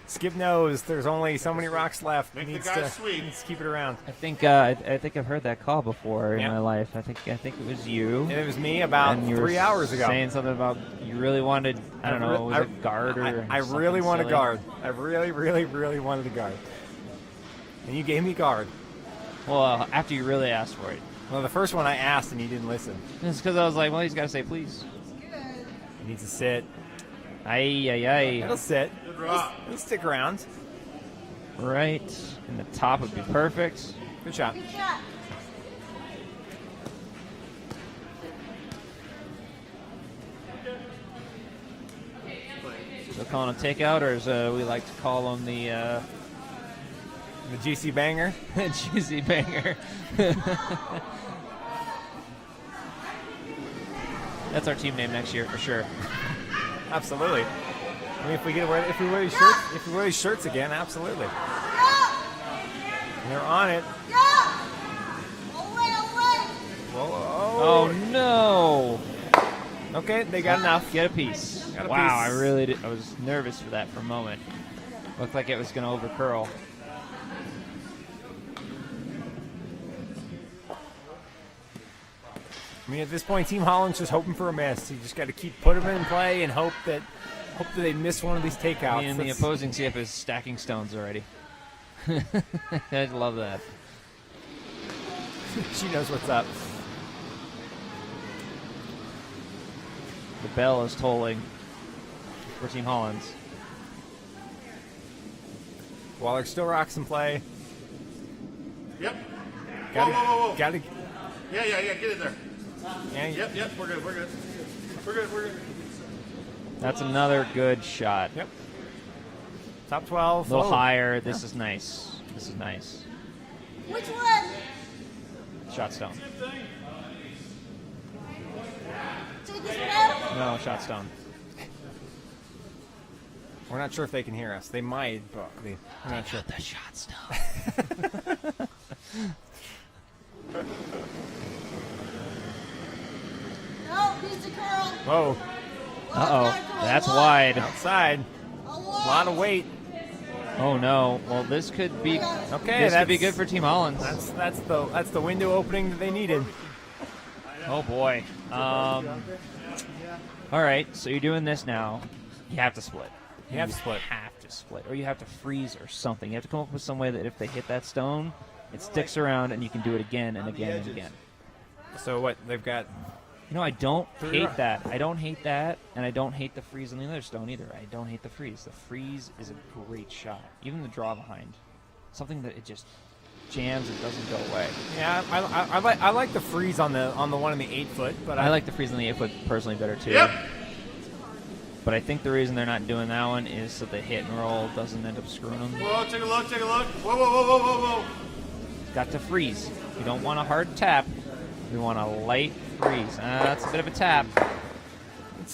Skip knows there's only so many rocks left. Make the Needs guy to sweep. keep it around. I think I've heard that call before in Yeah. my life. I think it was you. And it was me about And you were 3 hours ago. saying something about you really wanted, I don't know, was it guard or I something really want a silly? guard. I really wanted a guard. And you gave me guard. Well, after you really asked for it. Well, the first one I asked and he didn't listen. It's because I was like, well, he's got to say please. Good. He needs to sit. Aye. It'll sit. Good rock. He'll stick around. Right. And the top would be perfect. Good shot. Good shot. So calling a takeout, or as we like to call them, the The GC banger. juicy banger. That's our team name next year for sure. Absolutely. I mean, if we wear these shirts again, absolutely. And they're on it. Away. Whoa. Oh no! Okay, they got enough. Get a piece. Got a Wow, piece. I really did. I was nervous for that for a moment. Looked like it was going to overcurl. I mean, at this point, Team Holland's just hoping for a miss. You just got to keep putting them in play and hope that they miss one of these takeouts. And the That's- opposing CF is stacking stones already. I love that. she knows what's up. The bell is tolling. for Team Hollins. While there's still rocks in play. Yep. Gotta, whoa, whoa, whoa. Gotta, Yeah, get in there. yeah, Yep, we're good. We're good. That's another good shot. Yep. Top 12. A little Oh. higher. This is nice. This is nice. Which one? Shot stone. Take this one out? No, shot stone. We're not sure if they can hear us. They might, but we're not sure. The shot stone. No, piece of curl. Whoa. Uh-oh. That's wide. Outside. A A lot of weight. Oh, no. Well, this could be Okay, this could be that's- good for Team Hollins. That's the window opening that they needed. Oh, boy. All right, so you're doing this now. You have to split. You have to split. have to split. Or you have to freeze or something. You have to come up with some way that if they hit that stone, it sticks around and you can do it again and again and again. So what they've got? You know, I don't Three hate rock. that. I don't hate that, and I don't hate the freeze on the other stone either. I don't hate the freeze. The freeze is a great shot. Even the draw behind. Something that it just jams and doesn't go away. Yeah, I like the freeze on the one in the 8 foot, but I like the freeze on the 8 foot personally better too. Yep. But I think the reason they're not doing that one is so the hit and roll doesn't end up screwing them. Whoa, take a look. Whoa. Got to freeze. You don't want a hard tap. We want a light freeze. That's a bit of a tap. it's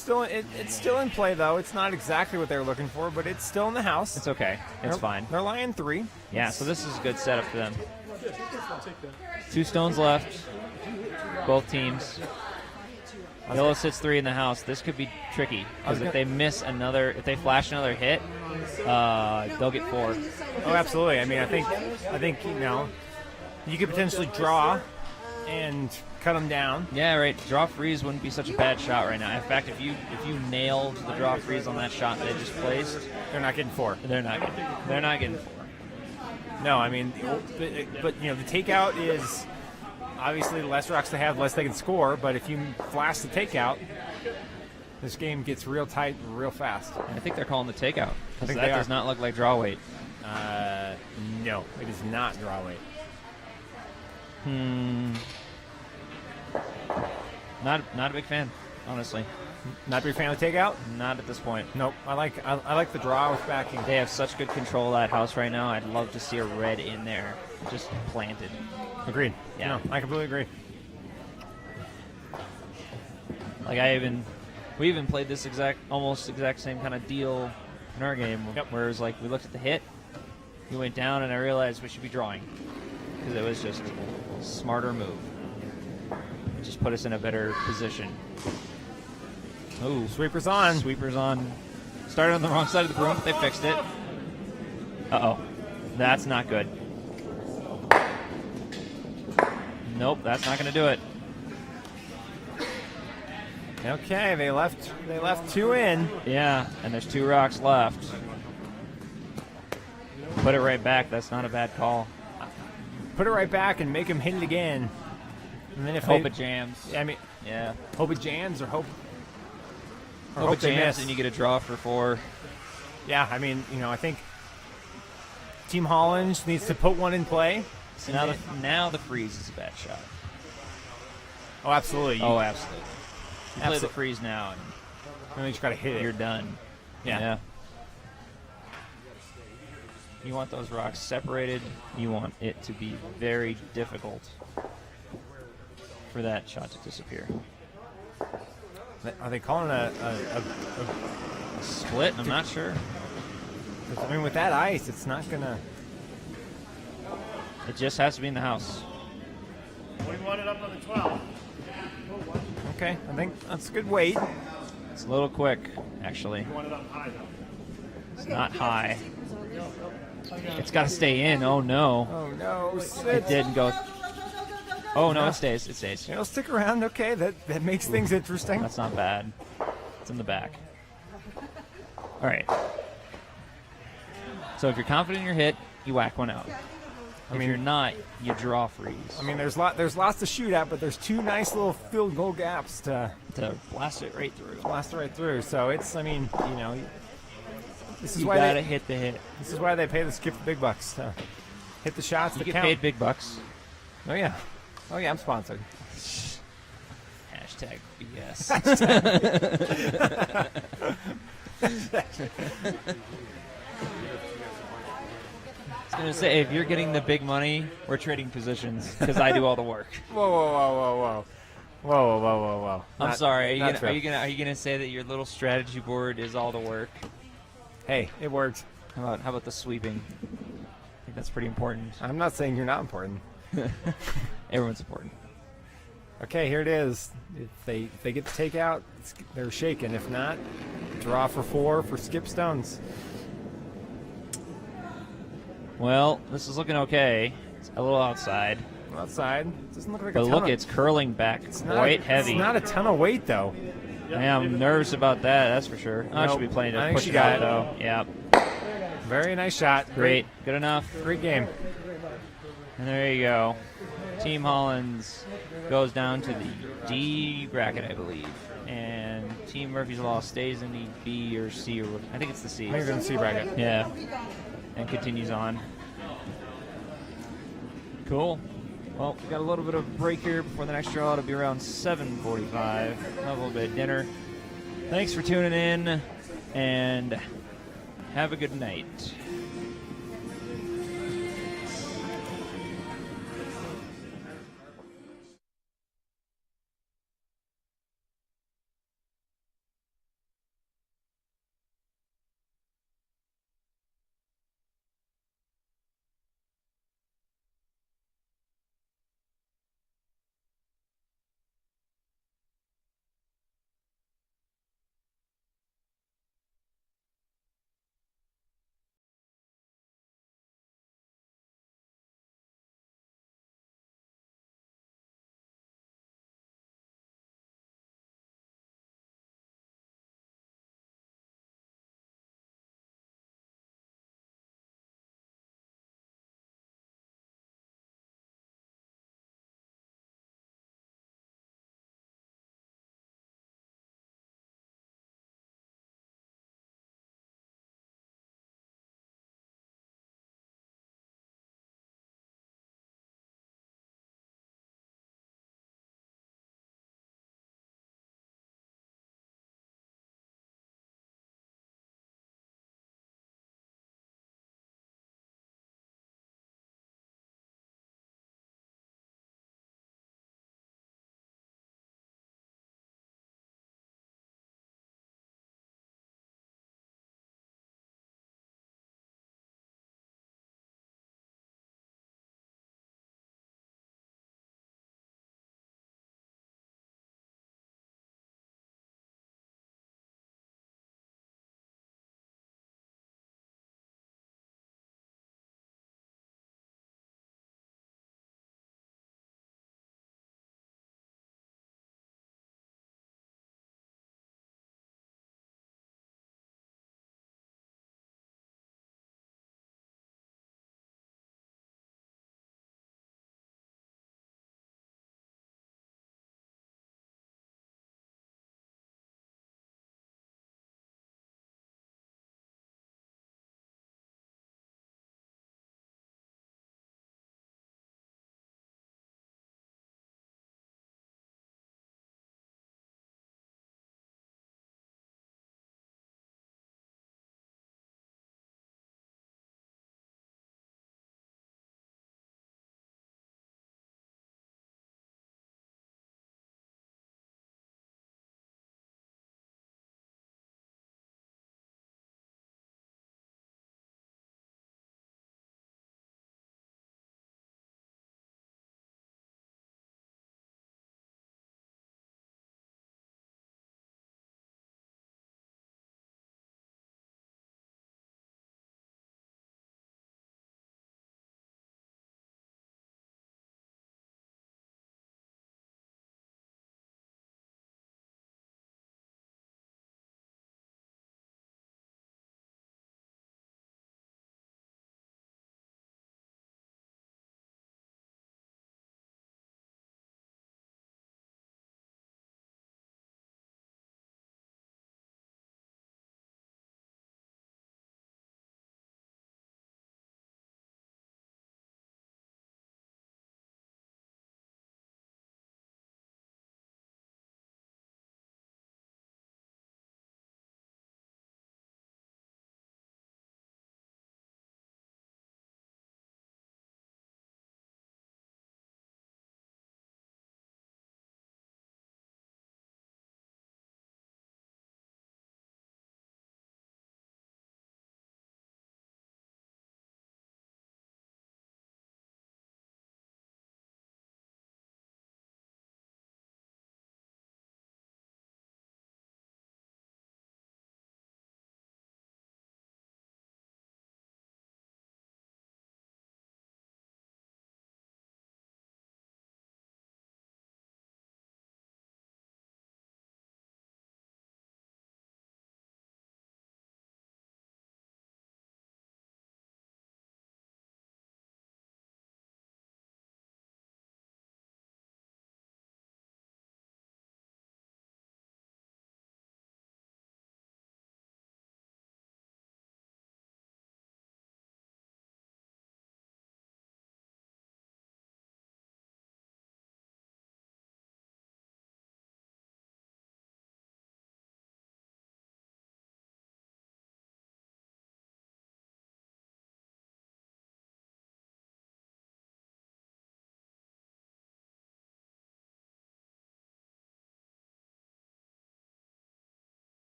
still in play though. It's not exactly what they're looking for, but it's still in the house. It's okay. It's They're- fine. They're lying 3. Yeah, so this is a good setup for them. 2 stones left. Both teams. Yellow sits 3 in the house. This could be tricky because if they flash another hit, they'll get 4. Oh, absolutely. I mean, I think you could potentially draw and cut them down. Yeah, right. Draw freeze wouldn't be such a bad shot right now. In fact, if you nailed the draw freeze on that shot they just placed, They're not getting 4. they're not getting 4. No, I mean, but the takeout is obviously the less rocks they have, the less they can score. But if you flash the takeout, this game gets real tight real fast. I think they're calling the takeout. I think that they does are. not look like draw weight. No, it is not draw weight. Not a big fan, honestly. Not a big fan of the takeout. Not at this point. Nope. I like the draw with backing. They have such good control of that house right now. I'd love to see a red in there, just planted. Agreed. Yeah. No, I completely agree. Like we even played this almost exact same kind of deal in our game. Yep. Whereas like we looked at the hit, we went down, and I realized we should be drawing because it was just a smarter move. It just put us in a better position. Ooh, Sweepers on. Sweepers on. Started on the wrong side of the room, but they fixed it. Uh-oh. That's not good. Nope, that's not going to do it. Okay, they left 2 in. Yeah, and there's 2 rocks left. Put it right back. That's not a bad call. Put it right back and make them hit it again. And then if Hope they, it jams. I mean, Yeah. hope it jams or hope Hope it they jams miss. and you get a draw for 4. Yeah, I mean, I think Team Holland needs to put one in play. So now the freeze is a bad shot. Oh, absolutely. Oh, absolutely. You play the Absolute- freeze now, And you just gotta hit and it. you're done. Yeah. You want those rocks separated. You want it to be very difficult for that shot to disappear. Are they calling a Split? I'm not sure. I mean, with that ice, it's not gonna. It just has to be in the house. We want it up on the 12. Okay, I think that's a good weight. It's a little quick, actually. We want it up high, though. It's not high. It's got to stay in. Oh, no. Oh no, It didn't go. Oh, no, it stays. It stays. It'll stick around. Okay, that makes things interesting. That's not bad. It's in the back. All right. So if you're confident in your hit, you whack one out. If you're not, you draw freeze. I mean, there's lots to shoot at, but there's two nice little field goal gaps to blast it right through. blast it right through. So it's, I mean, you know, this is You why gotta hit the hit. this is why they pay the skip the big bucks to hit the shots You that get count. paid big bucks. Oh yeah, I'm sponsored. Hashtag BS. I was gonna say, if you're getting the big money, we're trading positions because I do all the work. Whoa. I'm Not- sorry. not true. Are you gonna say that your little strategy board is all the work? Hey, it worked. How about the sweeping? I think that's pretty important. I'm not saying you're not important. Everyone's important. Okay, here it is. If they get the takeout, they're shaken. If not, draw for 4 for Skip Stones. Well, this is looking okay. It's a little outside, Outside, doesn't look like but a ton look, of, it's curling back it's not- quite heavy. It's not a ton of weight though. Yeah, I'm nervous about that. That's for sure. I Nope. should be playing I to think push she it got out it. though. Yeah, Very nice shot. great, good enough. Great game. And there you go. Team Hollins goes down to the D bracket, I believe, and Team Murphy's Law stays in the B or C, or I think it's the C. I think it's in the C bracket. Yeah, and continues on. Cool. Well, we got a little bit of break here before the next draw. It'll be around 7:45. Have a little bit of dinner. Thanks for tuning in, and have a good night.